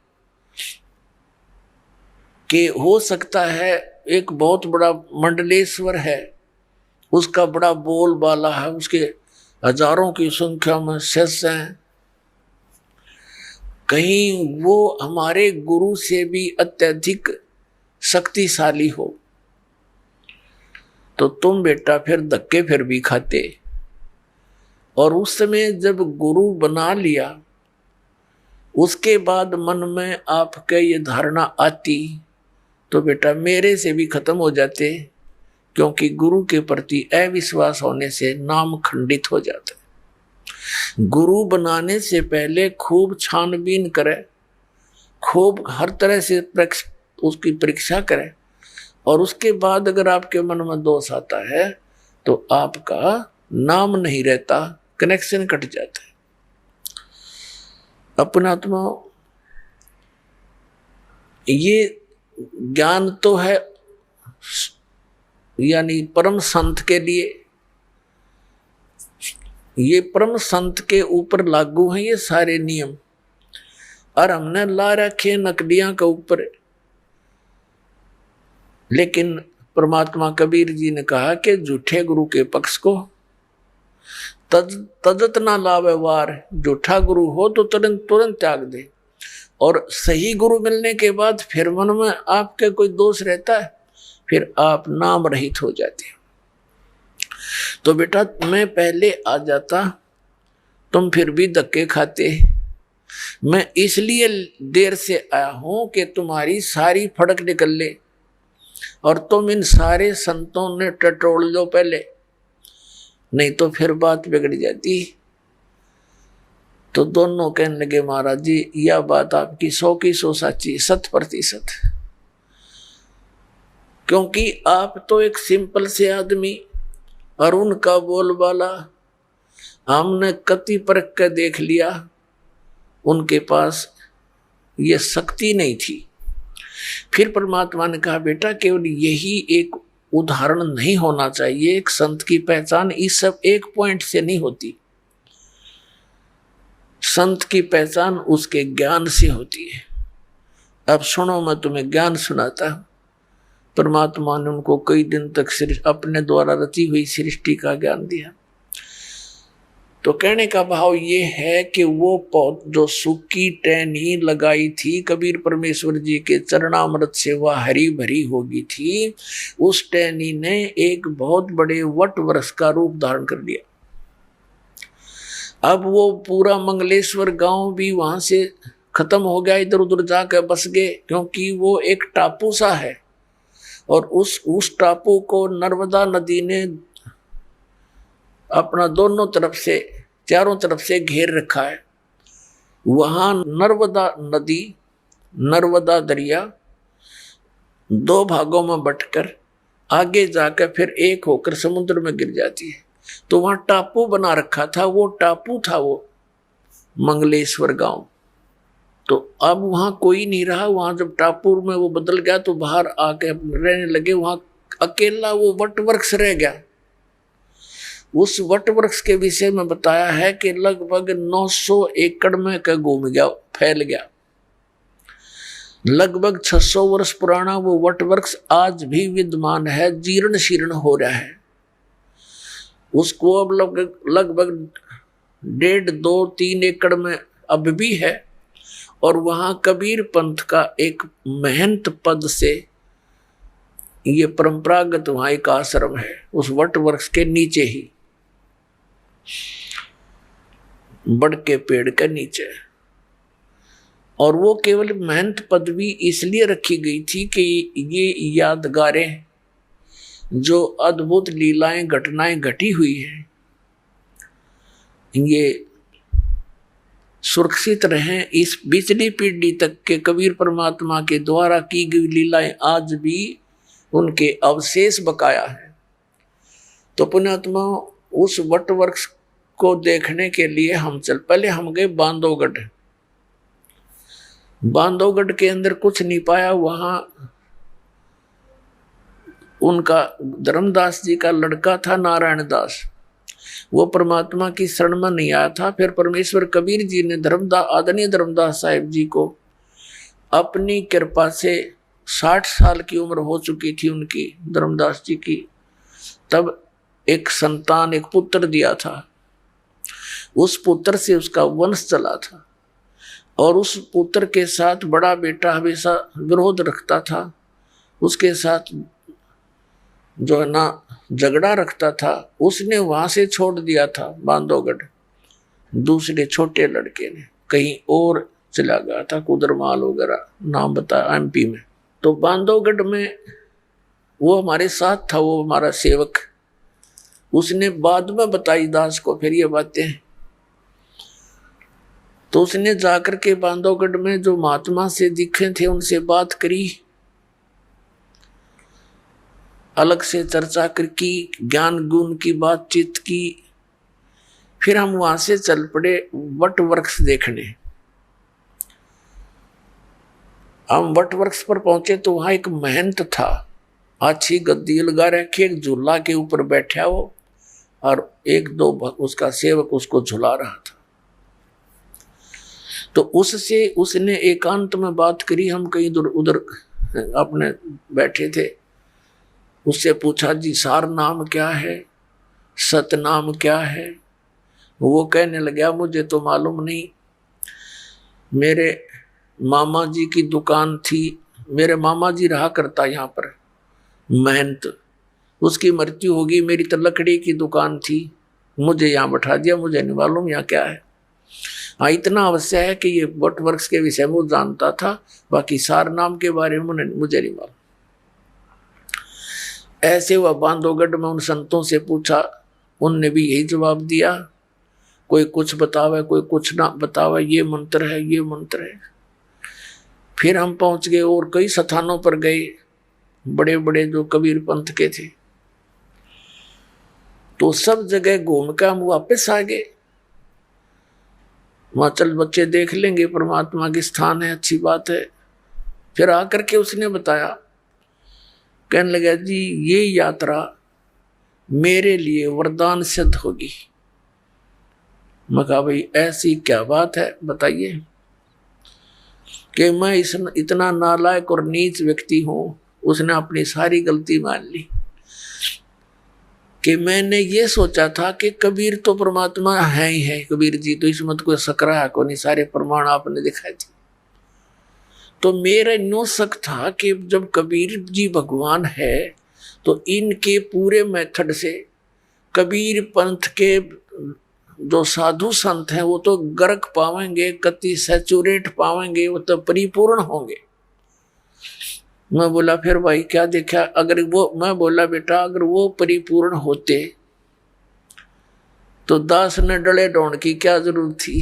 कि हो सकता है एक बहुत बड़ा मंडलेश्वर है, उसका बड़ा बोलबाला है, उसके हजारों की संख्या में शिष्य हैं, कहीं वो हमारे गुरु से भी अत्यधिक शक्तिशाली हो, तो तुम बेटा फिर धक्के फिर भी खाते। और उस समय जब गुरु बना लिया, उसके बाद मन में आपके ये धारणा आती तो बेटा मेरे से भी खत्म हो जाते, क्योंकि गुरु के प्रति अविश्वास होने से नाम खंडित हो जाता है। गुरु बनाने से पहले खूब छानबीन करें, खूब हर तरह से उसकी परीक्षा करें, और उसके बाद अगर आपके मन में दोष आता है तो आपका नाम नहीं रहता, कनेक्शन कट जाता है। अपनात्मा ये ज्ञान तो है यानी परम संत के लिए, ये परम संत के ऊपर लागू हैं ये सारे नियम, और हमने ला रखे नकलियां के ऊपर। लेकिन परमात्मा कबीर जी ने कहा कि झूठे गुरु के पक्ष को तजत ना लावे वार। झूठा गुरु हो तो तुरंत तुरंत त्याग दे, और सही गुरु मिलने के बाद फिर मन में आपके कोई दोष रहता है, फिर आप नाम रहित हो जाते। तो बेटा मैं पहले आ जाता, तुम फिर भी धक्के खाते। मैं इसलिए देर से आया हूं कि तुम्हारी सारी फड़क निकल ले, और तुम इन सारे संतों ने टटोल लो पहले, नहीं तो फिर बात बिगड़ जाती। तो दोनों कहने लगे महाराज जी यह बात आपकी 100 की 100 सच्ची, 100%। क्योंकि आप तो एक सिंपल से आदमी, और उनका बोलबाला हमने कति परख कर देख लिया, उनके पास ये शक्ति नहीं थी। फिर परमात्मा ने कहा बेटा केवल यही एक उदाहरण नहीं होना चाहिए, एक संत की पहचान इस सब एक पॉइंट से नहीं होती। संत की पहचान उसके ज्ञान से होती है। अब सुनो मैं तुम्हें ज्ञान सुनाता हूं। परमात्मा ने उनको कई दिन तक अपने द्वारा रची हुई सृष्टि का ज्ञान दिया। तो कहने का भाव ये है कि वो जो सूखी टहनी लगाई थी कबीर परमेश्वर जी के चरणामृत से वह हरी भरी होगी थी, उस टहनी ने एक बहुत बड़े वट वृक्ष का रूप धारण कर लिया। अब वो पूरा मंगलेश्वर गांव भी वहां से खत्म हो गया, इधर उधर जाकर बस गए, क्योंकि वो एक टापू सा है, और उस टापू को नर्मदा नदी ने अपना दोनों तरफ से, चारों तरफ से घेर रखा है। वहां नर्मदा नदी, नर्मदा दरिया 2 भागों में बंटकर आगे जाकर फिर एक होकर समुद्र में गिर जाती है। तो वहां टापू बना रखा था, वो टापू था वो मंगलेश्वर गांव। तो अब वहां कोई नहीं रहा। वहां जब टापू में वो बदल गया तो बाहर आके रहने लगे। वहां अकेला वो वट वृक्ष रह गया। उस वट वृक्ष के विषय में बताया है कि लगभग 900 एकड़ में का घूम गया, फैल गया। लगभग 600 वर्ष पुराना वो वट वृक्ष आज भी विद्यमान है, जीर्ण शीर्ण हो रहा है। उसको अब लगभग 1.5, 2, 3 एकड़ में अब भी है। और वहां कबीर पंथ का एक महंत पद से ये परंपरागत वहां एक आश्रम है, उस वट वृक्ष के नीचे ही, बड़ के पेड़ के नीचे। और वो केवल महंत पदवी इसलिए रखी गई थी कि ये यादगारें, जो अद्भुत लीलाएं घटनाएं घटी हुई हैं, ये सुरक्षित रहें। इस पिछली पीढ़ी तक के कबीर परमात्मा के द्वारा की गई लीलाएं आज भी उनके अवशेष बकाया है। तो पुण्यात्मा उस वट वृक्ष को देखने के लिए हम पहले हम गए बांधवगढ़। बांधवगढ़ के अंदर कुछ नहीं पाया। वहां उनका धर्मदास जी का लड़का था नारायण दास, वो परमात्मा की शरण में नहीं आया था। फिर परमेश्वर कबीर जी ने आदरणीय धर्मदास साहिब जी को अपनी कृपा से 60 साल की उम्र हो चुकी थी उनकी, धर्मदास जी की, तब एक संतान, एक पुत्र दिया था। उस पुत्र से उसका वंश चला था, और उस पुत्र के साथ बड़ा बेटा हमेशा विरोध रखता था, उसके साथ जो है ना झगड़ा रखता था। उसने वहां से छोड़ दिया था बांधवगढ़। दूसरे छोटे लड़के ने कहीं और चला गया था, कुदरमाल वगैरह नाम बताया, MP में। तो बांधवगढ़ में वो हमारे साथ था, वो हमारा सेवक। उसने बाद में बताई दास को फिर ये बातें। तो उसने जाकर के बांधवगढ़ में जो महात्मा से दिखे थे उनसे बात करी, अलग से चर्चा की, ज्ञान गुण की बातचीत की। फिर हम वहां से चल पड़े वट वृक्ष देखने। हम वट वृक्ष पर पहुंचे तो वहां एक महंत था, अच्छी गद्दी लगा रखी, एक झूला के ऊपर बैठा वो, और एक दो उसका सेवक उसको झुला रहा था। तो उससे उसने एकांत में बात करी। हम कहीं उधर अपने बैठे थे, उससे पूछा जी सार नाम क्या है, सत नाम क्या है। वो कहने लगा मुझे तो मालूम नहीं, मेरे मामा जी की दुकान थी, मेरे मामा जी रहा करता यहाँ पर महंत, उसकी मृत्यु होगी, मेरी तो लकड़ी की दुकान थी, मुझे यहाँ बैठा दिया, मुझे नहीं मालूम यहाँ क्या है। हाँ इतना अवश्य है कि ये वट वृक्ष के विषय में जानता था, बाकी सार नाम के बारे में मुझे नहीं मालूम। ऐसे वह बांधवगढ़ में उन संतों से पूछा, उनने भी यही जवाब दिया, कोई कुछ बतावे कोई कुछ ना बतावे, ये मंत्र है ये मंत्र है। फिर हम पहुंच गए और कई स्थानों पर गए, बड़े बड़े जो कबीर पंथ के थे, तो सब जगह घूम कर हम वापस आ गए। वहां चल बच्चे देख लेंगे, परमात्मा के स्थान है, अच्छी बात है। फिर आकर के उसने बताया, कहने लगा जी ये यात्रा मेरे लिए वरदान सिद्ध होगी। मैं कहा भाई ऐसी क्या बात है बताइए। कि मैं इतना नालायक और नीच व्यक्ति हूं। उसने अपनी सारी गलती मान ली कि मैंने ये सोचा था कि कबीर तो परमात्मा है ही है, कबीर जी तो इसमें तो कोई सकरा है को नहीं, सारे प्रमाण आपने दिखाए थे। तो मेरा नो शक था कि जब कबीर जी भगवान है तो इनके पूरे मेथड से कबीर पंथ के जो साधु संत हैं वो तो गर्क पावेंगे, कति सैचुरेट पावेंगे, वो तो परिपूर्ण होंगे। मैं बोला फिर भाई क्या देखा, अगर वो, मैं बोला बेटा अगर वो परिपूर्ण होते तो दास ने डले ढोंड की क्या जरूरत थी,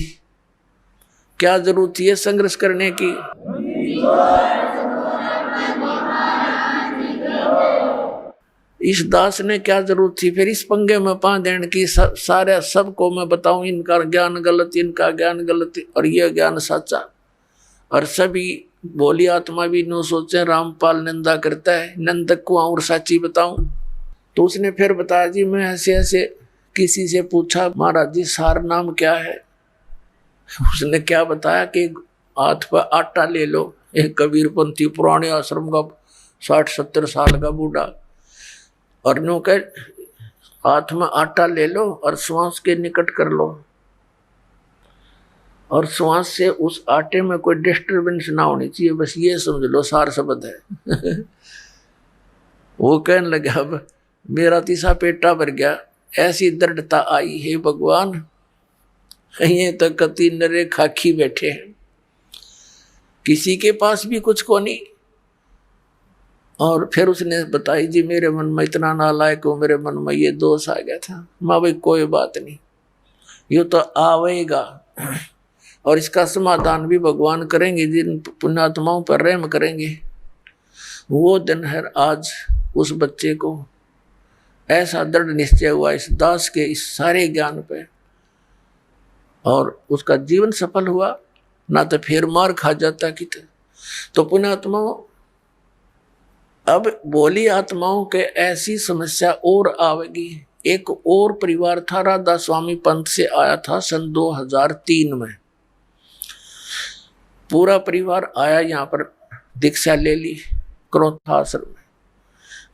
क्या जरूरत थी ये संघर्ष करने की। इस दास ने क्या जरूरत थी फिर इस पंगे में पा देने की, सारे सबको मैं बताऊं इनका ज्ञान गलत, इनका ज्ञान गलत और ये ज्ञान सच्चा। और सभी बोली आत्मा भी नो सोचे रामपाल निंदा करता है, नंदक को और सच्ची बताऊं। तो उसने फिर बताया जी मैं ऐसे ऐसे किसी से पूछा महाराज जी सार नाम क्या है। उसने क्या बताया कि हाथ पर आटा ले लो, एक कबीरपंथी पुराने आश्रम का 60-70 साल का बूढ़ा, और नो कह हाथ में आटा ले लो और श्वास के निकट कर लो, और श्वास से उस आटे में कोई डिस्टर्बेंस ना होनी चाहिए, बस ये समझ लो सार शब्द है। वो कहने लगा अब मेरा तीसरा पेटा भर गया, ऐसी दृढ़ता आई है भगवान, ये तो कति नरे खाकी बैठे हैं, किसी के पास भी कुछ को नहीं। और फिर उसने बताई जी मेरे मन में इतना नालायक हो, मेरे मन में ये दोष आ गया था। माँ भाई कोई बात नहीं, ये तो आवेगा और इसका समाधान भी भगवान करेंगे, जिन पुण्यात्माओं पर रहम करेंगे। वो दिन है आज उस बच्चे को ऐसा दृढ़ निश्चय हुआ इस दास के इस सारे ज्ञान पे, और उसका जीवन सफल हुआ, ना तो फिर मार खा जाता कितने। तो पुण्यात्माओं अब बोली आत्माओं के ऐसी समस्या और आवेगी। एक और परिवार था, राधा स्वामी पंथ से आया था सन 2003 में, पूरा परिवार आया यहाँ पर, दीक्षा ले ली क्रोथा आश्रम में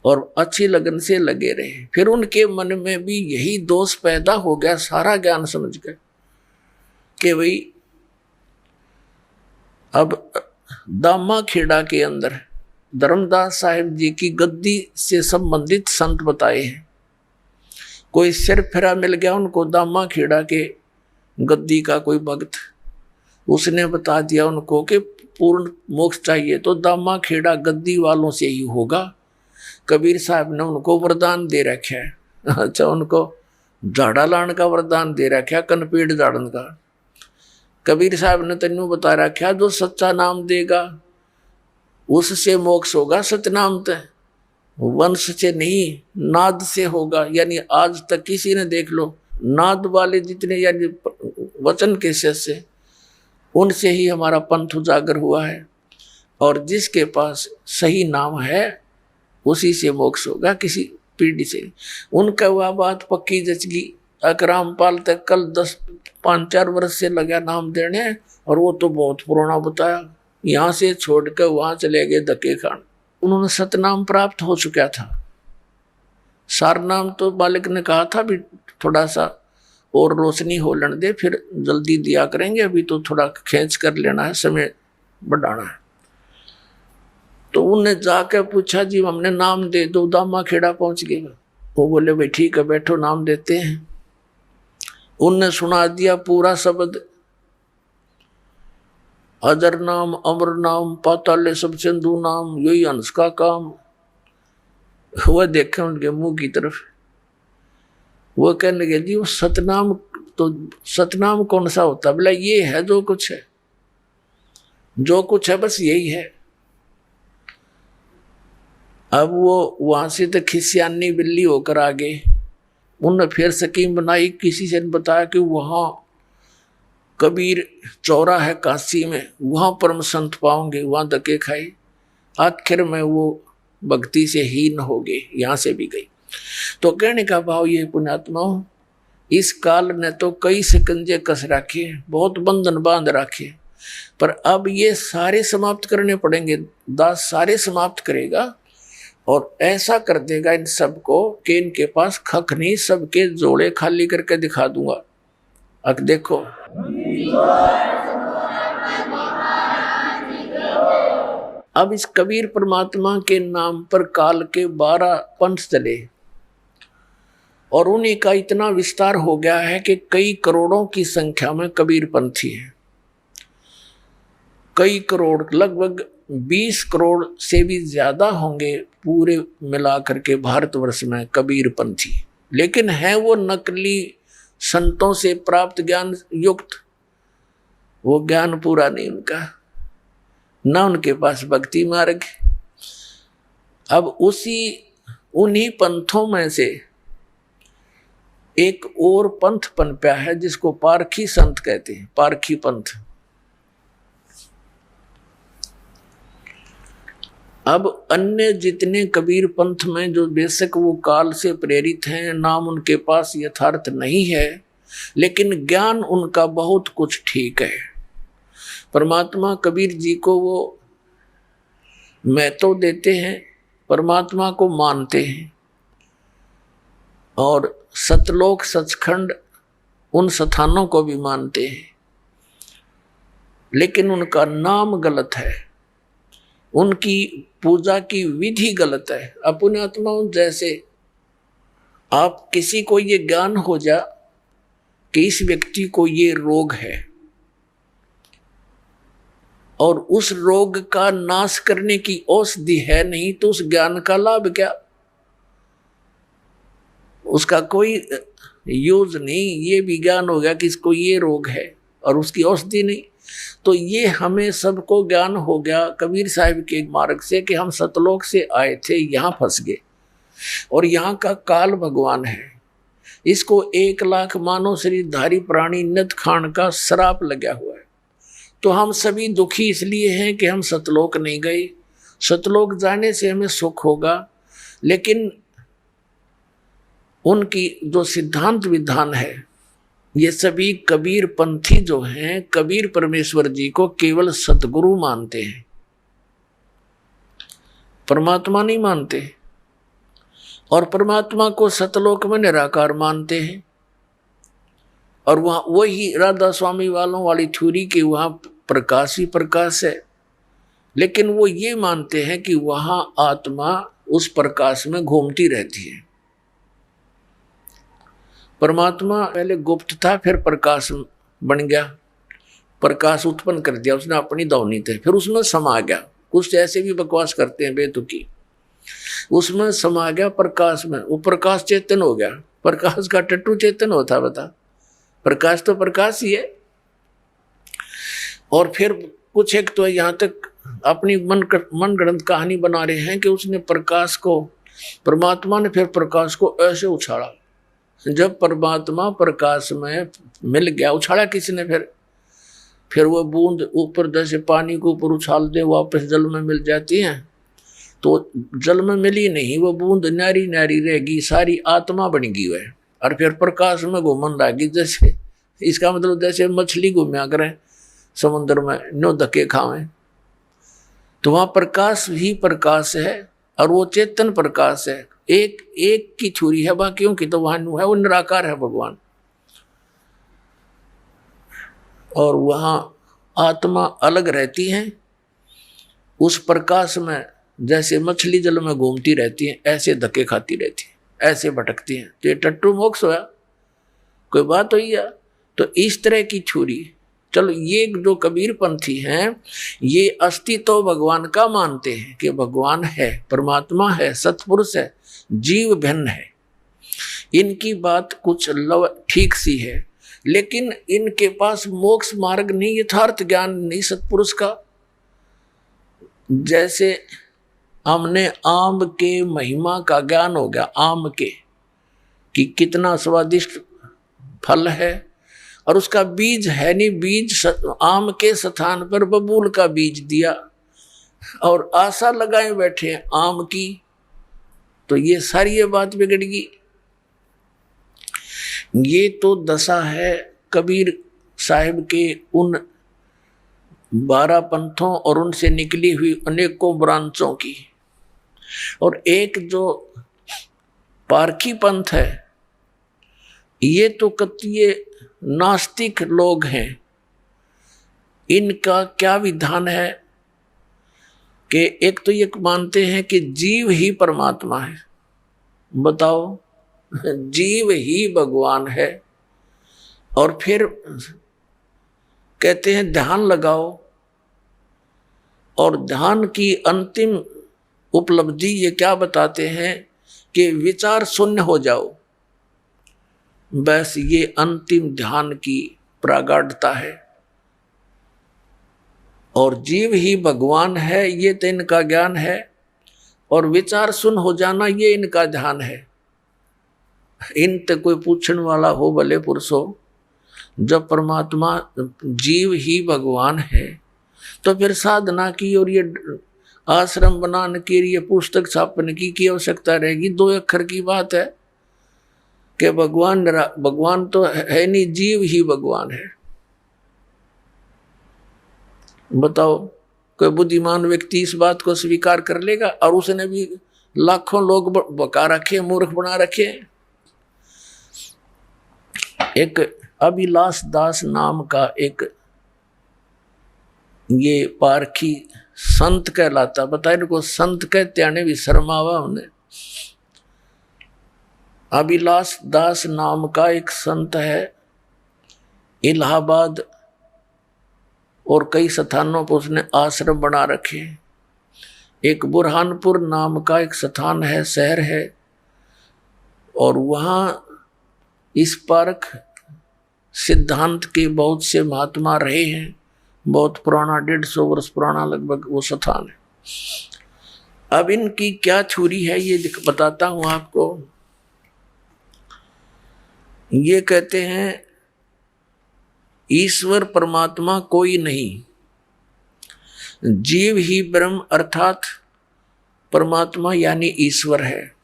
और अच्छी लगन से लगे रहे। फिर उनके मन में भी यही दोष पैदा हो गया, सारा ज्ञान समझ गए कि भाई अब दामा खेड़ा के अंदर धर्मदास साहिब जी की गद्दी से संबंधित संत बताए हैं। कोई सिर फिरा मिल गया उनको दामा खेड़ा के गद्दी का कोई भक्त, उसने बता दिया उनको कि पूर्ण मोक्ष चाहिए तो दामा खेड़ा गद्दी वालों से ही होगा। कबीर साहब ने उनको वरदान दे रखा है, अच्छा उनको झाड़ा लाने का वरदान दे रखा है, कनपेड़ झाड़न का। कबीर साहब ने तेनू बता रखा जो सच्चा नाम देगा उससे मोक्ष होगा, सतनाम ते वंश से नहीं नाद से होगा। यानी आज तक किसी ने देख लो नाद वाले जितने यानी वचन के से उनसे ही हमारा पंथ उजागर हुआ है, और जिसके पास सही नाम है उसी से मोक्ष होगा, किसी पीढ़ी से। उनका वह बात पक्की जच गई। रामपाल तक कल 5-4 वर्ष से लगा नाम देने, और वो तो बहुत पुराना बताया। यहाँ से छोड़कर वहां चले गए धक्के खान। उन्होंने सतनाम प्राप्त हो चुका था। सारनाम तो बालक ने कहा था भी थोड़ा सा और रोशनी हो लेने दे, फिर जल्दी दिया करेंगे, अभी तो थोड़ा खींच कर लेना है, समय बढ़ाना है। तो उन्हें जाकर पूछा जी हमने नाम दे दो, दामा खेड़ा पहुंच गए। वो बोले भाई ठीक है बैठो नाम देते हैं। उनने सुना दिया पूरा शब्द, अजर नाम अमर नाम पाताले सब सिंधु नाम, यही हंस का काम। वह देखे उनके मुंह की तरफ, वो कहने लगे जी वो सतनाम, तो सतनाम कौन सा होता? बोला ये है जो कुछ है, जो कुछ है बस यही है। अब वो वहां से तो खिसियानी बिल्ली होकर आ गए। उन्होंने फिर स्कीम बनाई, किसी से बताया कि वहां कबीर चौरा है काशी में, वहां परम संत पाओगे, वहां धक्के खाए। आखिर में वो भक्ति से हीन हो गए, यहां से भी गई। तो कहने का भाव ये पुण्यात्माओं, इस काल ने तो कई शिकंजे कस रखे, बहुत बंधन बांध रखे, पर अब ये सारे समाप्त करने पड़ेंगे। दास सारे समाप्त करेगा और ऐसा कर देगा इन सबको कि इनके पास खख नहीं, सबके जोड़े खाली करके दिखा दूंगा। अब देखो अब इस कबीर परमात्मा के नाम पर काल के 12 पंथ चले, और उन्हीं का इतना विस्तार हो गया है कि कई करोड़ों की संख्या में कबीर पंथी है। कई करोड़, लगभग 20 करोड़ से भी ज्यादा होंगे पूरे मिलाकर के भारतवर्ष में कबीर पंथी। लेकिन है वो नकली संतों से प्राप्त ज्ञान युक्त, वो ज्ञान पूरा नहीं उनका, ना उनके पास भक्ति मार्ग। अब उन्हीं पंथों में से एक और पंथ पनपा है जिसको पारखी संत कहते हैं, पारखी पंथ। अब अन्य जितने कबीर पंथ में जो बेशक वो काल से प्रेरित हैं, नाम उनके पास यथार्थ नहीं है, लेकिन ज्ञान उनका बहुत कुछ ठीक है। परमात्मा कबीर जी को वो महत्व देते हैं, परमात्मा को मानते हैं, और सतलोक सचखंड उन स्थानों को भी मानते हैं, लेकिन उनका नाम गलत है, उनकी पूजा की विधि गलत है। अपने आत्माओं, जैसे आप किसी को ये ज्ञान हो जा कि इस व्यक्ति को ये रोग है और उस रोग का नाश करने की औषधि है नहीं, तो उस ज्ञान का लाभ क्या? उसका कोई यूज नहीं। ये भी ज्ञान हो गया कि इसको ये रोग है और उसकी औषधि नहीं, तो ये हमें सबको ज्ञान हो गया कबीर साहिब के मार्ग से कि हम सतलोक से आए थे, यहाँ फंस गए, और यहाँ का काल भगवान है। इसको 1 लाख मानव शरीरधारी प्राणी नित खान का श्राप लगा हुआ है। तो हम सभी दुखी इसलिए हैं कि हम सतलोक नहीं गए। सतलोक जाने से हमें सुख होगा, लेकिन उनकी जो सिद्धांत विधान है, ये सभी कबीर पंथी जो हैं, कबीर परमेश्वर जी को केवल सतगुरु मानते हैं, परमात्मा नहीं मानते, और परमात्मा को सतलोक में निराकार मानते हैं। और वहाँ वही राधा स्वामी वालों वाली थ्योरी के वहाँ प्रकाश ही प्रकाश है, लेकिन वो ये मानते हैं कि वहाँ आत्मा उस प्रकाश में घूमती रहती है। परमात्मा पहले गुप्त था, फिर प्रकाश बन गया, प्रकाश उत्पन्न कर दिया उसने अपनी दौनी थे, फिर उसमें समा गया। कुछ ऐसे भी बकवास करते हैं बेतुकी, उसमें समा गया प्रकाश में, वो प्रकाश चेतन हो गया। प्रकाश का टट्टू चेतन होता, बता, प्रकाश तो प्रकाश ही है। और फिर कुछ एक तो यहाँ तक अपनी मन गढ़ंत कहानी बना रहे हैं कि उसने प्रकाश को, परमात्मा ने फिर प्रकाश को ऐसे उछाला। जब परमात्मा प्रकाश में मिल गया, उछाला किसने? फिर वो बूंद ऊपर, जैसे पानी को ऊपर उछाल दे वापस जल में मिल जाती है, तो जल में मिली नहीं, वो बूंद न्यारी न्यारी रहेगी, सारी आत्मा बन गई वह, और फिर प्रकाश में घूमन लगी। जैसे इसका मतलब जैसे मछली घूमया करें समुद्र में, नो धक्के खावे, तो वहां प्रकाश ही प्रकाश है, और वो चेतन प्रकाश है। एक एक की छुरी है, बाकियों की तो वहां है, वो निराकार है भगवान। और वहां आत्मा अलग रहती है, उस प्रकाश में जैसे मछली जल में घूमती रहती है, ऐसे धक्के खाती रहती है, ऐसे भटकती है। तो ये टट्टू मोक्ष होया, कोई बात हुई है? तो इस तरह की छुरी, चलो ये जो कबीर पंथी हैं, ये अस्तित्व भगवान का मानते हैं कि भगवान है, परमात्मा है, सत्पुरुष है, जीव भिन्न है। इनकी बात कुछ लव ठीक सी है, लेकिन इनके पास मोक्ष मार्ग नहीं, यथार्थ ज्ञान नहीं सत्पुरुष का। जैसे हमने आम के महिमा का ज्ञान हो गया, आम के कि कितना स्वादिष्ट फल है, और उसका बीज है नहीं, बीज आम के स्थान पर बबूल का बीज दिया, और आशा लगाए बैठे हैं आम की, तो ये सारी ये बात बिगड़ गई। ये तो दशा है कबीर साहिब के उन 12 पंथों और उनसे निकली हुई अनेकों ब्रांचों की। और एक जो पारखी पंथ है, ये तो कतिये नास्तिक लोग हैं। इनका क्या विधान है कि एक तो ये मानते हैं कि जीव ही परमात्मा है। बताओ, जीव ही भगवान है, और फिर कहते हैं ध्यान लगाओ, और ध्यान की अंतिम उपलब्धि ये क्या बताते हैं कि विचार शून्य हो जाओ, बस ये अंतिम ध्यान की प्रागाढ़ता है। और जीव ही भगवान है, ये तो इनका ज्ञान है, और विचार शून्य हो जाना ये इनका ध्यान है। इन ते कोई पूछने वाला हो, भले पुरुष हो, जब परमात्मा जीव ही भगवान है, तो फिर साधना की और ये आश्रम बनाने की, ये पुस्तक छापने की आवश्यकता रहेगी? 2 अक्षर की बात है कि भगवान तो है नहीं, जीव ही भगवान है। बताओ, कोई बुद्धिमान व्यक्ति इस बात को स्वीकार कर लेगा? और उसने भी लाखों लोग बका रखे, मूर्ख बना रखे। एक अभिलाष दास नाम का एक ये पारखी संत कहलाता, बताए इनको संत कहते आने भी शर्मावा उन्हें। अभिलाष दास नाम का एक संत है, इलाहाबाद और कई स्थानों पर उसने आश्रम बना रखे। एक बुरहानपुर नाम का एक स्थान है, शहर है, और वहाँ इस पारख सिद्धांत के बहुत से महात्मा रहे हैं। बहुत पुराना, 150 वर्ष पुराना लगभग वो स्थान है। अब इनकी क्या छुरी है ये बताता हूं आपको। ये कहते हैं ईश्वर परमात्मा कोई नहीं, जीव ही ब्रह्म अर्थात परमात्मा यानी ईश्वर है।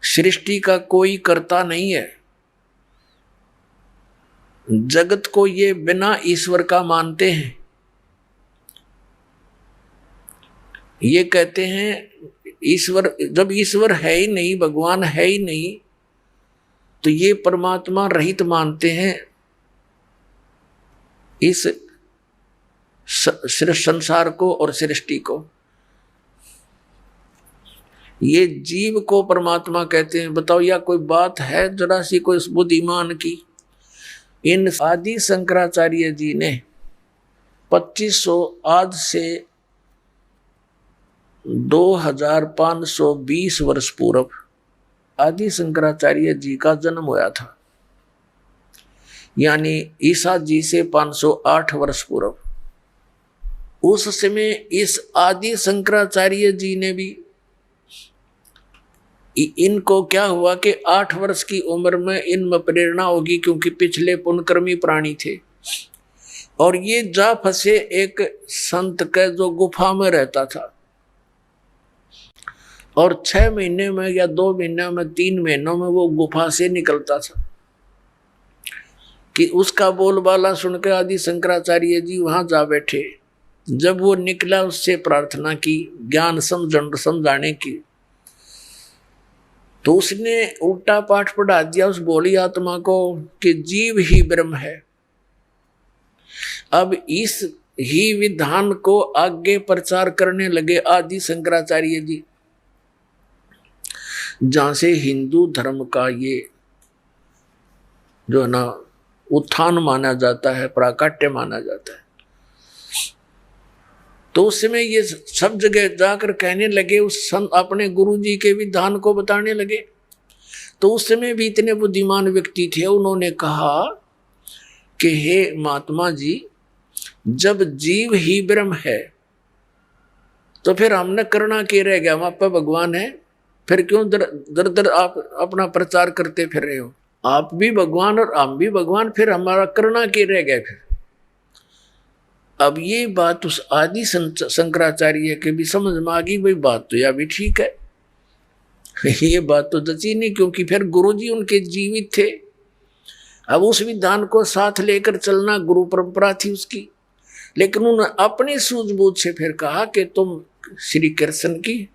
सृष्टि का कोई कर्ता नहीं है। जगत को ये बिना ईश्वर का मानते हैं। ये कहते हैं ईश्वर, जब ईश्वर है ही नहीं, भगवान है ही नहीं, तो ये परमात्मा रहित मानते हैं इस संसार को और सृष्टि को। ये जीव को परमात्मा कहते हैं। बताओ, या कोई बात है जरा सी कोई बुद्धिमान की? इन आदि शंकराचार्य जी ने 2500 आज से 2520 वर्ष पूर्व आदि शंकराचार्य जी का जन्म हुआ था, यानी ईसा जी से 508 वर्ष पूर्व। उस समय इस आदि शंकराचार्य जी ने भी, इनको क्या हुआ कि 8 वर्ष की उम्र में इनमें प्रेरणा होगी, क्योंकि पिछले पुण्यकर्मी प्राणी थे, और ये जा फंसे एक संत के जो गुफा में रहता था। और 6 महीने में या 2 महीने में 3 महीनों में वो गुफा से निकलता था कि उसका बोलबाला सुनकर आदि शंकराचार्य जी वहां जा बैठे। जब वो निकला उससे प्रार्थना की ज्ञान समझाने की, तो उसने उल्टा पाठ पढ़ा दिया उस बोली आत्मा को कि जीव ही ब्रह्म है। अब इस ही विधान को आगे प्रचार करने लगे आदि शंकराचार्य जी, जहां से हिंदू धर्म का ये जो है ना उत्थान माना जाता है, प्राकट्य माना जाता है। तो उस समय ये सब जगह जाकर कहने लगे, उस अपने गुरु जी के विधान को बताने लगे। तो उस समय भी इतने बुद्धिमान व्यक्ति थे, उन्होंने कहा कि हे महात्मा जी, जब जीव ही ब्रह्म है तो फिर हमने करना क्या रह गया? हम आप भगवान है, फिर क्यों दर दर आप अपना प्रचार करते फिर रहे हो? आप भी भगवान और हम भी भगवान, फिर हमारा करना क्या रह गया? फिर अब ये बात उस आदि शंकराचार्य के भी समझ में आ गई, भाई बात तो यह भी ठीक है। ये बात तो जची नहीं, क्योंकि फिर गुरुजी उनके जीवित थे। अब उस विधान को साथ लेकर चलना गुरु परंपरा थी उसकी, लेकिन उन्होंने अपनी सूझबूझ से फिर कहा कि तुम श्री कृष्ण की,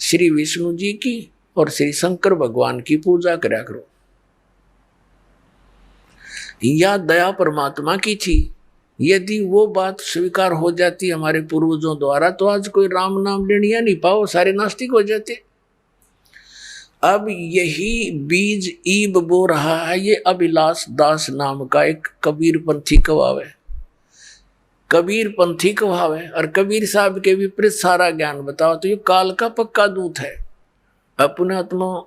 श्री विष्णु जी की और श्री शंकर भगवान की पूजा करा करो। या दया परमात्मा की थी। यदि वो बात स्वीकार हो जाती हमारे पूर्वजों द्वारा, तो आज कोई राम नाम लेनिया नहीं पाओ, सारे नास्तिक हो जाते। अब यही बीज ईब बो रहा है ये अभिलाष दास नाम का एक कबीर पंथी कवाव है। कबीर पंथी कवाव है और कबीर साहब के विपरीत सारा ज्ञान बताओ, तो ये काल का पक्का दूत है। अपने आत्मा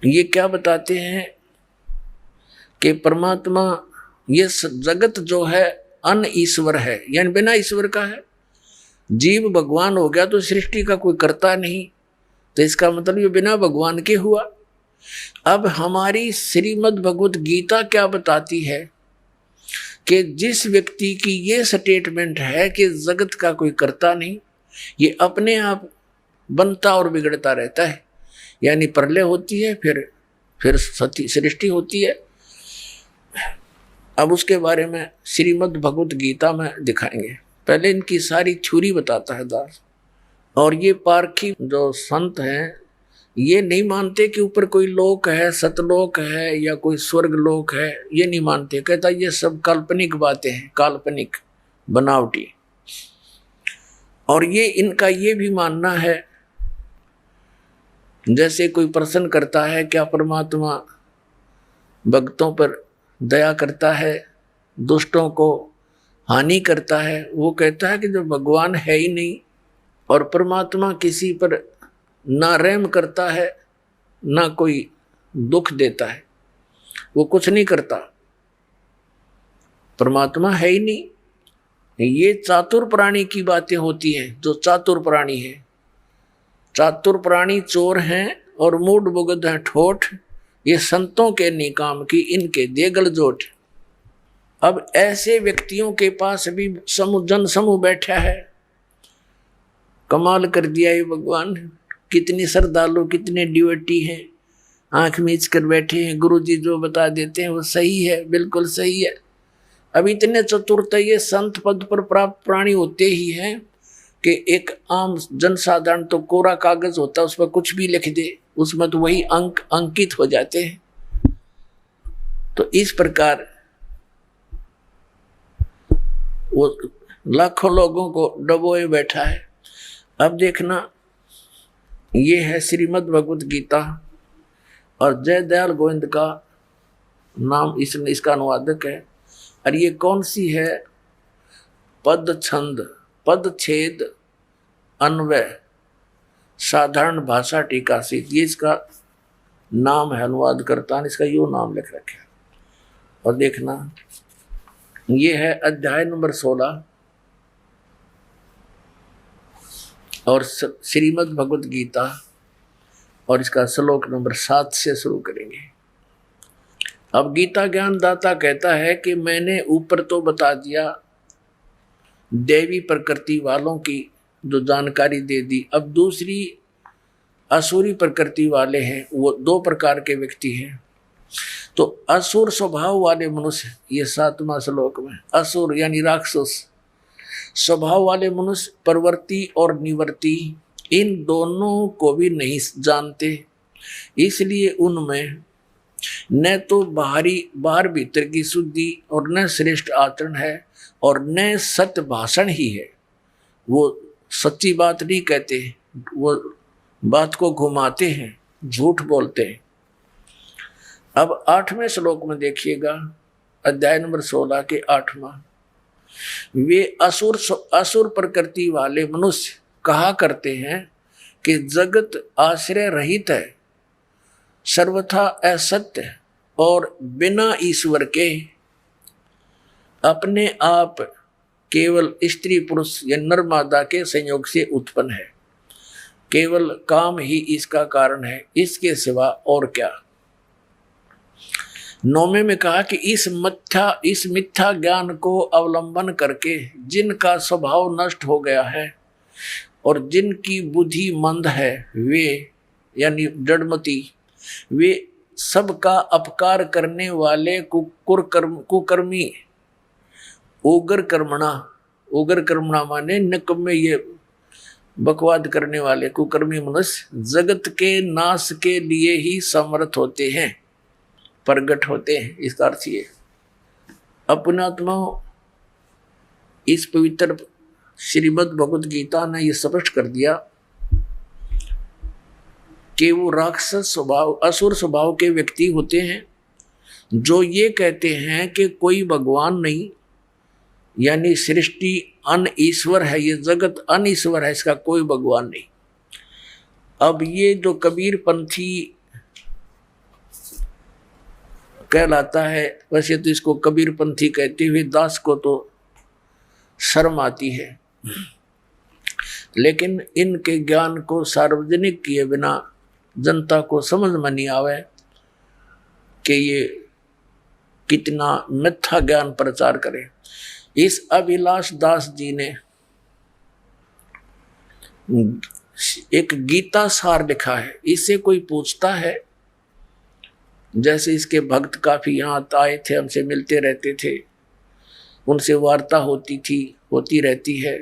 ये क्या बताते हैं कि परमात्मा ये जगत जो है अन ईश्वर है, यानी बिना ईश्वर का है। जीव भगवान हो गया तो सृष्टि का कोई कर्ता नहीं, तो इसका मतलब ये बिना भगवान के हुआ। अब हमारी श्रीमद् भगवत गीता क्या बताती है कि जिस व्यक्ति की ये स्टेटमेंट है कि जगत का कोई कर्ता नहीं, ये अपने आप बनता और बिगड़ता रहता है, यानी प्रलय होती है, फिर सृष्टि होती है। अब उसके बारे में श्रीमद् भगवत गीता में दिखाएंगे। पहले इनकी सारी थ्योरी बताता है दास। और ये पारखी जो संत हैं ये नहीं मानते कि ऊपर कोई लोक है, सतलोक है या कोई स्वर्ग लोक है, ये नहीं मानते। कहता ये सब काल्पनिक बातें हैं, काल्पनिक बनावटी। और ये इनका ये भी मानना है, जैसे कोई प्रश्न करता है क्या परमात्मा भक्तों पर दया करता है, दुष्टों को हानि करता है? वो कहता है कि जब भगवान है ही नहीं और परमात्मा किसी पर ना रहम करता है ना कोई दुख देता है, वो कुछ नहीं करता, परमात्मा है ही नहीं। ये चातुर प्राणी की बातें होती हैं। जो चातुर प्राणी है, चातुर प्राणी चोर हैं और मूड बुगद हैं ठोठ, ये संतों के निकाम की इनके देगल जोट। अब ऐसे व्यक्तियों के पास भी जन समूह बैठा है। कमाल कर दिया ये भगवान, कितनी श्रद्धालु, कितने डिवोटी हैं, आंख मीच कर बैठे हैं। गुरुजी जो बता देते हैं वो सही है, बिल्कुल सही है। अब इतने चतुरता ये संत पद पर प्राप्त प्राणी होते ही हैं कि एक आम जनसाधारण तो कोरा कागज होता है, उस पर कुछ भी लिख दे, उसमें तो वही अंक अंकित हो जाते हैं। तो इस प्रकार वो लाखों लोगों को डबोए बैठा है। अब देखना, ये है श्रीमद् भगवत गीता और जय दयाल गोविंद का नाम इसका अनुवादक है। और ये कौन सी है? पद छंद, पद छेद, अन्वय, साधारण भाषा टीका से, ये इसका नाम है। अनुवाद करता इसका यो नाम लिख रखे। और देखना, ये है अध्याय नंबर 16 और श्रीमद् भगवत गीता, और इसका श्लोक नंबर 7 से शुरू करेंगे। अब गीता ज्ञान दाता कहता है कि मैंने ऊपर तो बता दिया देवी प्रकृति वालों की जो जानकारी दे दी। अब दूसरी असुरी प्रकृति वाले हैं, वो 2 प्रकार के व्यक्ति हैं। तो असुर स्वभाव वाले मनुष्य, ये 7वां श्लोक में, असुर यानी राक्षस स्वभाव वाले मनुष्य प्रवृत्ति और निवृत्ति इन दोनों को भी नहीं जानते, इसलिए उनमें न तो बाहर भीतर की शुद्धि और न श्रेष्ठ आचरण है और न सत्य भाषण ही है। वो सच्ची बात नहीं कहते, वो बात को घुमाते हैं, झूठ बोलते हैं। अब 8वें श्लोक में देखिएगा, अध्याय नंबर 16 के 8वां, वे असुर प्रकृति वाले मनुष्य कहा करते हैं कि जगत आश्रय रहित है, सर्वथा असत्य और बिना ईश्वर के अपने आप केवल स्त्री पुरुष या नर मादा के संयोग से उत्पन्न है, केवल काम ही इसका कारण है, इसके सिवा और क्या। 9वें में कहा कि इस मिथ्या ज्ञान को अवलंबन करके जिनका स्वभाव नष्ट हो गया है और जिनकी बुद्धि मंद है, वे यानी जड़मती, वे सबका अपकार करने वाले कुकर्मी उग्र कर्मणा माने निकम्मे, ये बकवाद करने वाले कुकर्मी मनुष्य जगत के नाश के लिए ही समर्थ होते हैं, प्रगट होते हैं। इसका अर्थ ये, अपनात्मा इस पवित्र श्रीमद् भगवद गीता ने ये स्पष्ट कर दिया कि वो राक्षस स्वभाव, असुर स्वभाव के व्यक्ति होते हैं जो ये कहते हैं कि कोई भगवान नहीं, यानी सृष्टि अनईश्वर है, ये जगत अनईश्वर है, इसका कोई भगवान नहीं। अब ये जो कबीर पंथी कहलाता है, वैसे तो इसको कबीर पंथी कहते हुए दास को तो शर्म आती है, लेकिन इनके ज्ञान को सार्वजनिक किए बिना जनता को समझ में नहीं आवे कि ये कितना मिथ्या ज्ञान प्रचार करे। इस अभिलाष दास जी ने एक गीता सार लिखा है। इससे कोई पूछता है, जैसे इसके भक्त काफी यहाँ आए थे, हमसे मिलते रहते थे, उनसे वार्ता होती रहती है,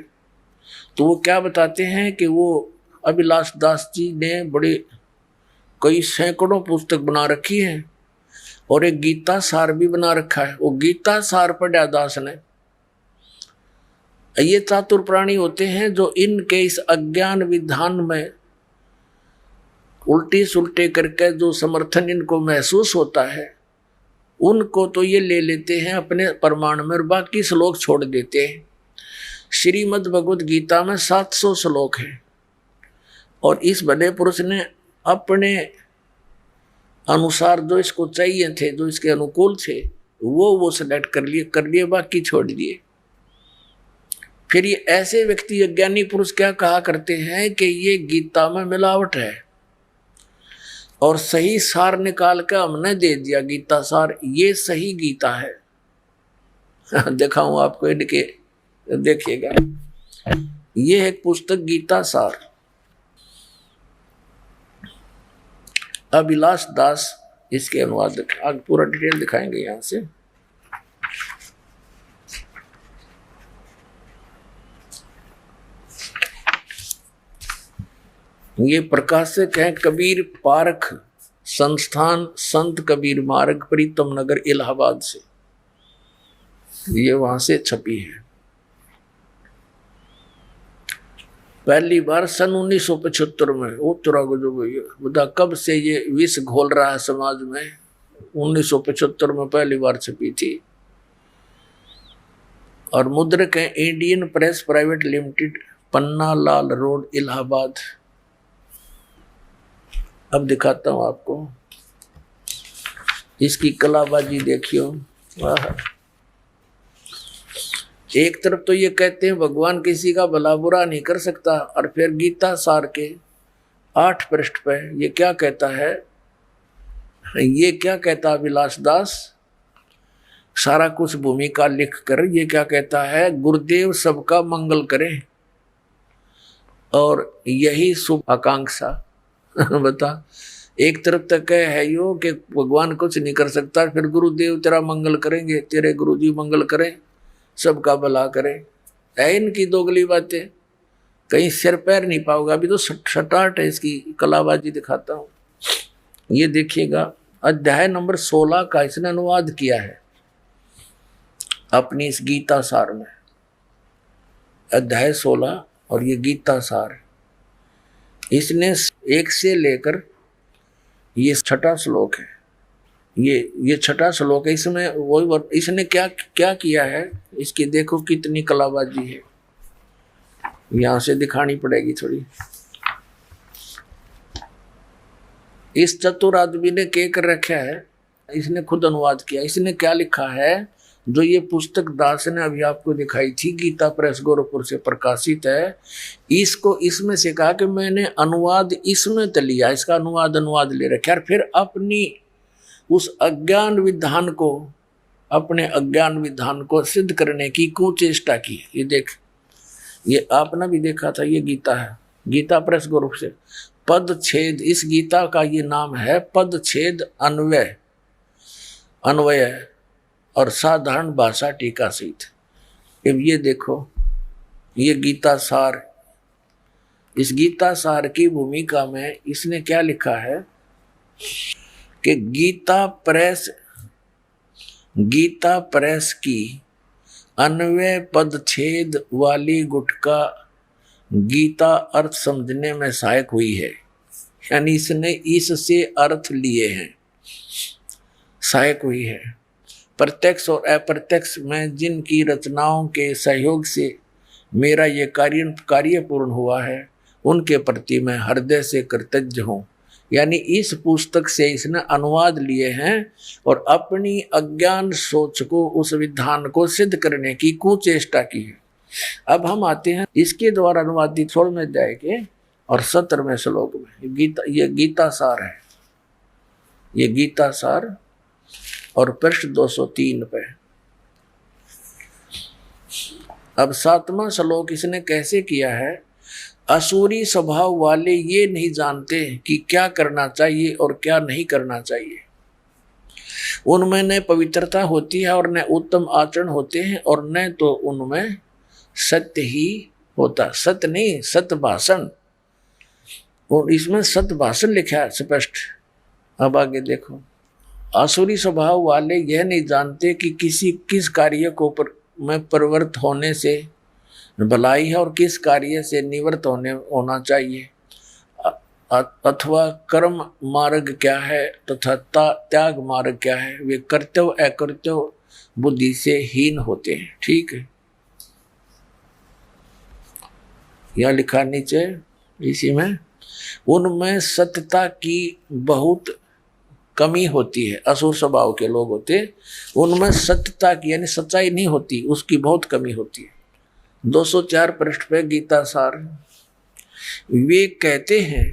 तो वो क्या बताते हैं कि वो अभिलाष दास जी ने बड़े कई सैकड़ों पुस्तक बना रखी है और एक गीता सार भी बना रखा है। वो गीता सार पढ़ा दास ने। ये चातुर प्राणी होते हैं जो इनके इस अज्ञान विधान में उल्टी सुलटे करके जो समर्थन इनको महसूस होता है, उनको तो ये ले लेते हैं अपने प्रमाण में और बाकी श्लोक छोड़ देते हैं। श्रीमद् भगवद गीता में 700 श्लोक हैं और इस भले पुरुष ने अपने अनुसार जो इसको चाहिए थे, जो इसके अनुकूल थे, वो सेलेक्ट कर लिए, बाकी छोड़ दिए। फिर ये ऐसे व्यक्ति, अज्ञानी पुरुष क्या कहा करते हैं कि ये गीता में मिलावट है और सही सार निकाल कर हमने दे दिया गीता सार, ये सही गीता है। दिखाऊं आपको, इनके देखिएगा, ये है पुस्तक गीता सार, अभिलाष दास इसके अनुवाद। आगे पूरा डिटेल दिखाएंगे यहां से। ये प्रकाशक है कबीर पारख संस्थान, संत कबीर मार्ग, प्रीतम नगर, इलाहाबाद से, ये वहां से छपी है। पहली बार सन 1975 में उत्तरा जो बता कब से ये विष घोल रहा है समाज में, 1975 में पहली बार छपी थी। और मुद्रक है Indian press private limited, Panna Lal road, Allahabad. अब दिखाता हूं आपको, इसकी कलाबाजी देखियो। वाह, एक तरफ तो ये कहते हैं भगवान किसी का भला बुरा नहीं कर सकता, और फिर गीता सार के 8 पृष्ठ पे ये क्या कहता है, ये क्या कहता अभिलाष दास, सारा कुछ भूमिका लिख कर ये क्या कहता है, गुरुदेव सबका मंगल करें। और यही शुभ आकांक्षा बता, एक तरफ तक है यो कि भगवान कुछ नहीं कर सकता, फिर गुरुदेव तेरा मंगल करेंगे, तेरे गुरुजी मंगल करें, सबका भला करें, है इनकी दोगली बातें, कहीं सिर पैर नहीं पाओगे। अभी तो सटाट है इसकी कलाबाजी दिखाता हूँ। ये देखिएगा अध्याय नंबर 16 का इसने अनुवाद किया है अपनी इस गीता सार में, अध्याय 16 और ये गीता सार, इसने 1 से लेकर ये 6ठा श्लोक है, ये 6ठा श्लोक है। इसमें वही इसने क्या क्या किया है, इसकी देखो कितनी कलाबाजी है, यहां से दिखानी पड़ेगी थोड़ी। इस चतुर आदमी ने क्या कर रखा है, इसने खुद अनुवाद किया। इसने क्या लिखा है, जो ये पुस्तक दास ने अभी आपको दिखाई थी, गीता प्रेस गोरखपुर से प्रकाशित है, इसको इसमें से कहा कि मैंने अनुवाद इसमें तो लिया, इसका अनुवाद ले रखा, और फिर अपनी उस अज्ञान विधान को, अपने अज्ञान विधान को सिद्ध करने की कुचेष्टा की। ये देख, ये आपने भी देखा था, ये गीता है, गीता प्रेस गोरखपुर से। पदछेद, इस गीता का ये नाम है पदछेद अन्वय और साधारण भाषा टीका सहित। अब ये देखो, ये गीता सार, इस गीता सार की भूमिका में इसने क्या लिखा है कि गीता प्रेस की अन्वय पदछेद वाली गुटका गीता अर्थ समझने में सहायक हुई है, यानी इसने इससे अर्थ लिए हैं, सहायक हुई है। प्रत्यक्ष और अप्रत्यक्ष में जिनकी रचनाओं के सहयोग से मेरा ये कार्य पूर्ण हुआ है, उनके प्रति मैं हृदय से कृतज्ञ हूँ। यानी इस पुस्तक से इसने अनुवाद लिए हैं और अपनी अज्ञान सोच को, उस विधान को सिद्ध करने की कुचेष्टा की है। अब हम आते हैं इसके द्वारा अनुवादित 16वें अध्याय के और 17वें श्लोक में। ये गीता सार है, ये गीता सार और पृष्ठ 203 पे। अब 7वां श्लोक इसने कैसे किया है, असुरी स्वभाव वाले ये नहीं जानते कि क्या करना चाहिए और क्या नहीं करना चाहिए। उनमें न पवित्रता होती है और न उत्तम आचरण होते हैं और न तो उनमें सत्य ही होता, सत्य नहीं, सत्य भाषण। और इसमें सत्य भाषण लिखा है स्पष्ट। अब आगे देखो, आसुरी स्वभाव वाले यह नहीं जानते कि किस कार्य को में प्रवृत्त होने से भलाई है और किस कार्य से निवृत्त होना चाहिए, अथवा कर्म मार्ग क्या है तथा त्याग मार्ग क्या है। वे कर्तव्य अकर्तव्य बुद्धि से हीन होते हैं। ठीक है, यह लिखा नीचे इसी में, उनमें सत्यता की बहुत कमी होती है। असुर स्वभाव के लोग होते, उनमें सत्यता की यानी सच्चाई नहीं होती, उसकी बहुत कमी होती है। 204 पृष्ठ पे गीता सार। वे कहते हैं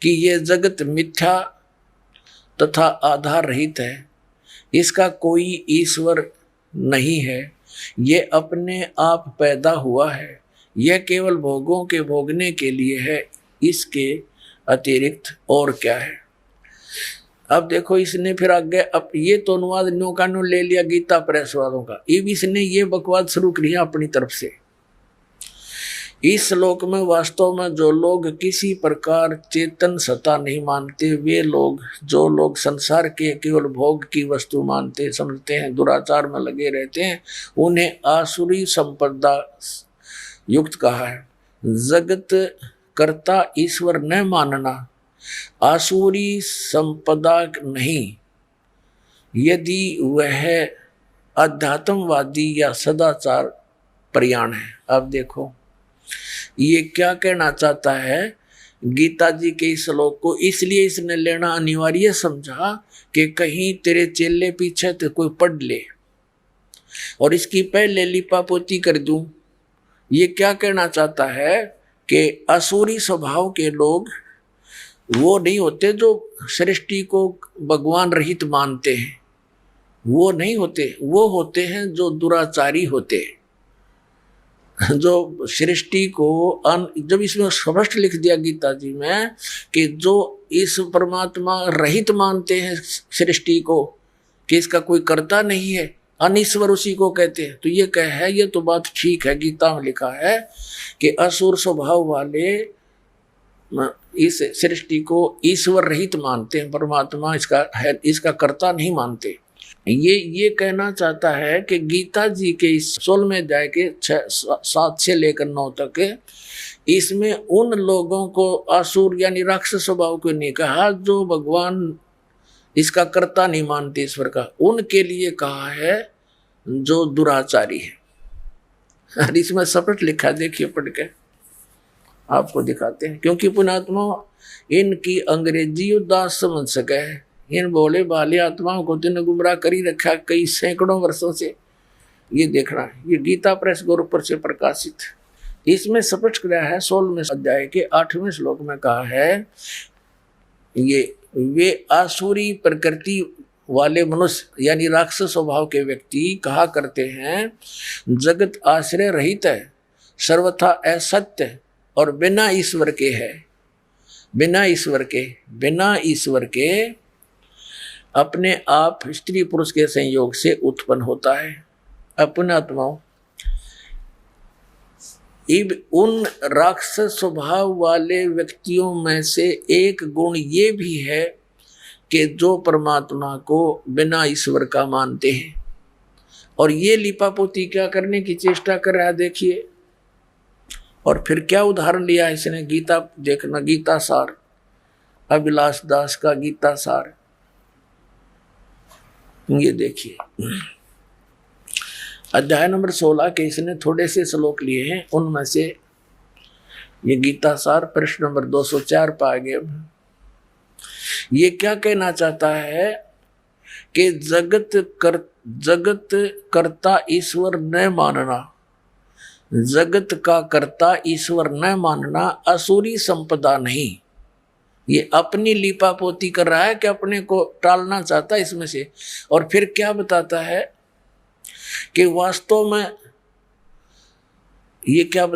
कि ये जगत मिथ्या तथा आधार रहित है, इसका कोई ईश्वर नहीं है, ये अपने आप पैदा हुआ है, यह केवल भोगों के भोगने के लिए है, इसके अतिरिक्त और क्या है। अब देखो, इसने फिर आगे, अब ये तो अनुवाद न्यू का न्यू ले लिया गीता प्रेस वालों का, अब इसने ये बकवाद शुरू कर दिया अपनी तरफ से। इस श्लोक में वास्तव में जो लोग किसी प्रकार चेतन सत्ता नहीं मानते, वे लोग, जो लोग संसार के केवल भोग की वस्तु मानते समझते हैं, दुराचार में लगे रहते हैं, उन्हें आसुरी संपदा युक्त कहा है। जगत कर्ता ईश्वर न मानना आसुरी संपदा नहीं, यदि वह अध्यात्मवादी या सदाचार प्रयाण है। अब देखो ये क्या कहना चाहता है गीता जी के इस श्लोक को, इसलिए इसने लेना अनिवार्य समझा कि कहीं तेरे चेले पीछे तो कोई पढ़ ले और इसकी पहले लिपापोती कर दूं। ये क्या कहना चाहता है कि असुरी स्वभाव के लोग वो नहीं होते जो सृष्टि को भगवान रहित मानते हैं, वो नहीं होते, वो होते हैं जो दुराचारी होते हैं। जो सृष्टि को जब इसमें स्पष्ट लिख दिया गीता जी में कि जो इस परमात्मा रहित मानते हैं सृष्टि को, कि इसका कोई कर्ता नहीं है, अनीश्वर उसी को कहते हैं, तो ये कह है, ये तो बात ठीक है, गीता में लिखा है कि असुर स्वभाव वाले इस सृष्टि को ईश्वर रहित मानते हैं, परमात्मा इसका है, इसका कर्ता नहीं मानते। ये कहना चाहता है कि गीता जी के इस 16वें अध्याय के 7 से लेकर 9 तक इसमें उन लोगों को असुर यानी राक्षस स्वभाव को नहीं कहा जो भगवान इसका कर्ता नहीं मानते ईश्वर का, उनके लिए कहा है जो दुराचारी है। और इसमें स्पष्ट लिखा, देखिए पढ़ के आपको दिखाते हैं, क्योंकि पुण्यात्मा इनकी अंग्रेजी उदास समझ सके है, इन भोले भाले आत्माओं को तो गुमराह कर ही रखा कई सैकड़ों वर्षों से। ये देखना है, ये गीता प्रेस गोरखपुर से प्रकाशित, इसमें स्पष्ट किया है 16वें अध्याय के 8वें श्लोक में कहा है, ये वे आसुरी प्रकृति वाले मनुष्य यानी राक्षस स्वभाव के व्यक्ति कहा करते हैं जगत आश्रय रहित है, सर्वथा असत्य और बिना ईश्वर के है। बिना ईश्वर के अपने आप स्त्री पुरुष के संयोग से उत्पन्न होता है। अपने आत्माओं उन राक्षस स्वभाव वाले व्यक्तियों में से एक गुण ये भी है कि जो परमात्मा को बिना ईश्वर का मानते हैं, और ये लिपापोती क्या करने की चेष्टा कर रहा है, देखिए। और फिर क्या उदाहरण लिया है इसने, गीता देखना, गीता सार, अभिलाष दास का गीता सार, ये देखिए अध्याय नंबर 16 के इसने थोड़े से श्लोक लिए हैं, उनमें से ये गीता सार प्रश्न नंबर 204 पर आ गए। ये क्या कहना चाहता है कि जगत कर्ता ईश्वर न मानना, जगत का कर्ता ईश्वर न मानना असुरी संपदा नहीं। ये अपनी लीपापोती कर रहा है कि अपने को टालना चाहता है इसमें से। और फिर क्या बताता है कि वास्तव में ये क्या